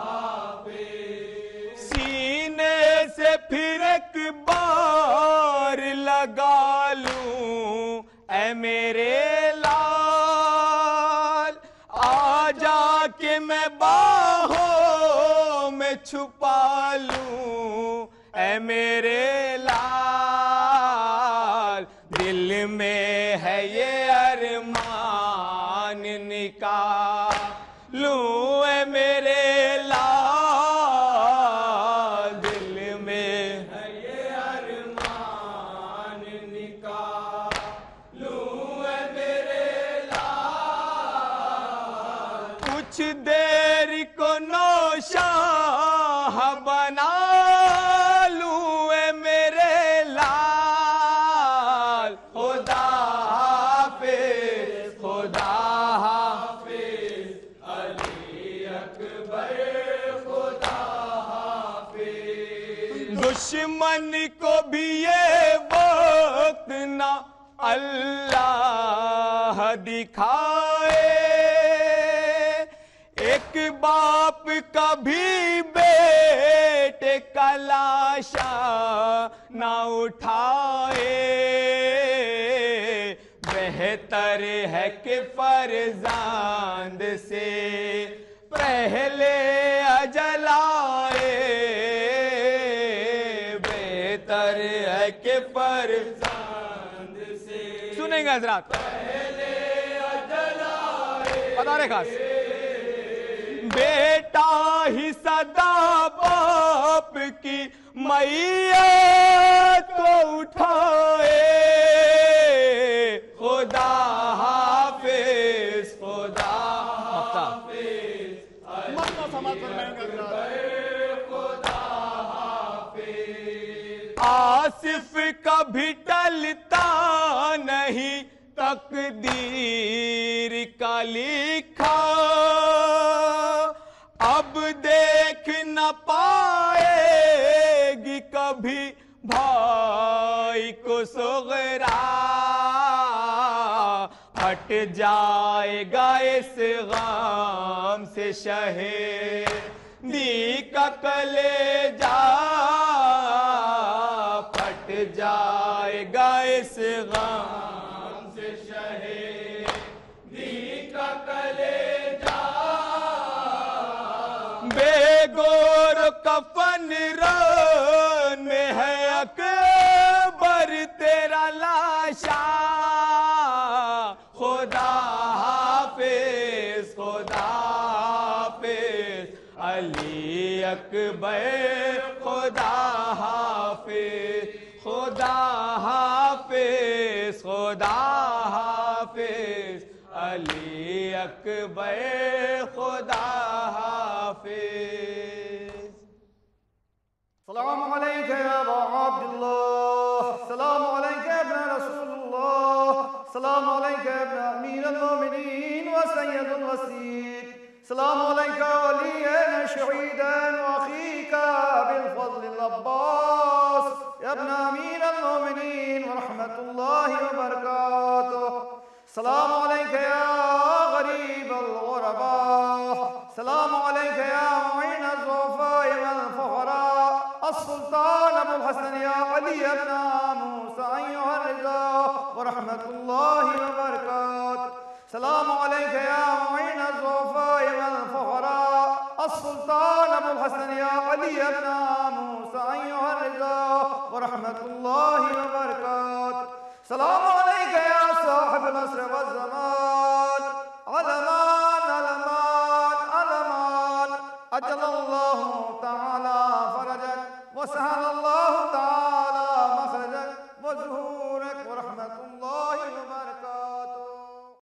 حافظ، سینے سے پھر ایک بار لگا لوں اے میرے لال، آ جا کے میں باہوں میں چھپا لوں اے میرے لال، دل میں ہے یہ ارمان نکالوں اے میرے لال، دل میں ہے یہ ارمان نکالوں اے میرے لال، کچھ دیر کو نوشاہ بنا لوں اے میرے لال، خدا حافظ خدا حافظ علی اکبر خدا حافظ، دشمن کو بھی یہ وقت نہ اللہ دکھائے، ایک باپ کا بھی بیٹے کا لاشا نہ اٹھائے، بہتر ہے کہ فرزند سے پہلے اجل آئے، بہتر ہے کہ فرزند سے، سنیں گے حضرات، پہلے اجل آئے، بتا رہے خاص، بیٹا ہی صدا باپ کی میت کو اٹھائے، خدا حافظ خدا حافظ خدا حافظ، آصف کبھی ٹلتا نہیں تقدیر کا لکھا، اب دیکھ نہ پائے گی کبھی بھائی کو صغرا، ہٹ جائے گا اس غم سے شہیدی کا کلیجہ، پھٹ جائے گا اس غم سے شہیدی کا کلیجہ، بے گور کفن رن میں ہے اکبر تیرا لاشا، خدا حافظ خدا حافظ علی اکبر خدا حافظ خدا حافظ خدا حافظ علی اکبر خدا حافظ. السلام عليك يا أبا عبد الله، السلام عليك يا ابن رسول الله، السلام عليك يا ابن أمير المؤمنين وسيد الوسيد، السلام عليك وليا شهيدا وأخيك بالفضل العباس يا ابن أمير المؤمنين ورحمة الله وبركاته. السلام عليك يا غريب الغرباء، السلام عليك يا معين الضعفاء والفقراء، السلطان أبو الحسن يا علي بن موسى أيها الرضا ورحمة الله وبركاته. السلام عليك يا معين الضعفاء والفقراء، السلطان أبو الحسن يا علي بن موسى أيها الرضا ورحمة الله وبركاته. السلام عليك يا صاحب العصر والزمان، علمان علمان علمان، أجل الله تعالى فرجك وسهل الله تعالى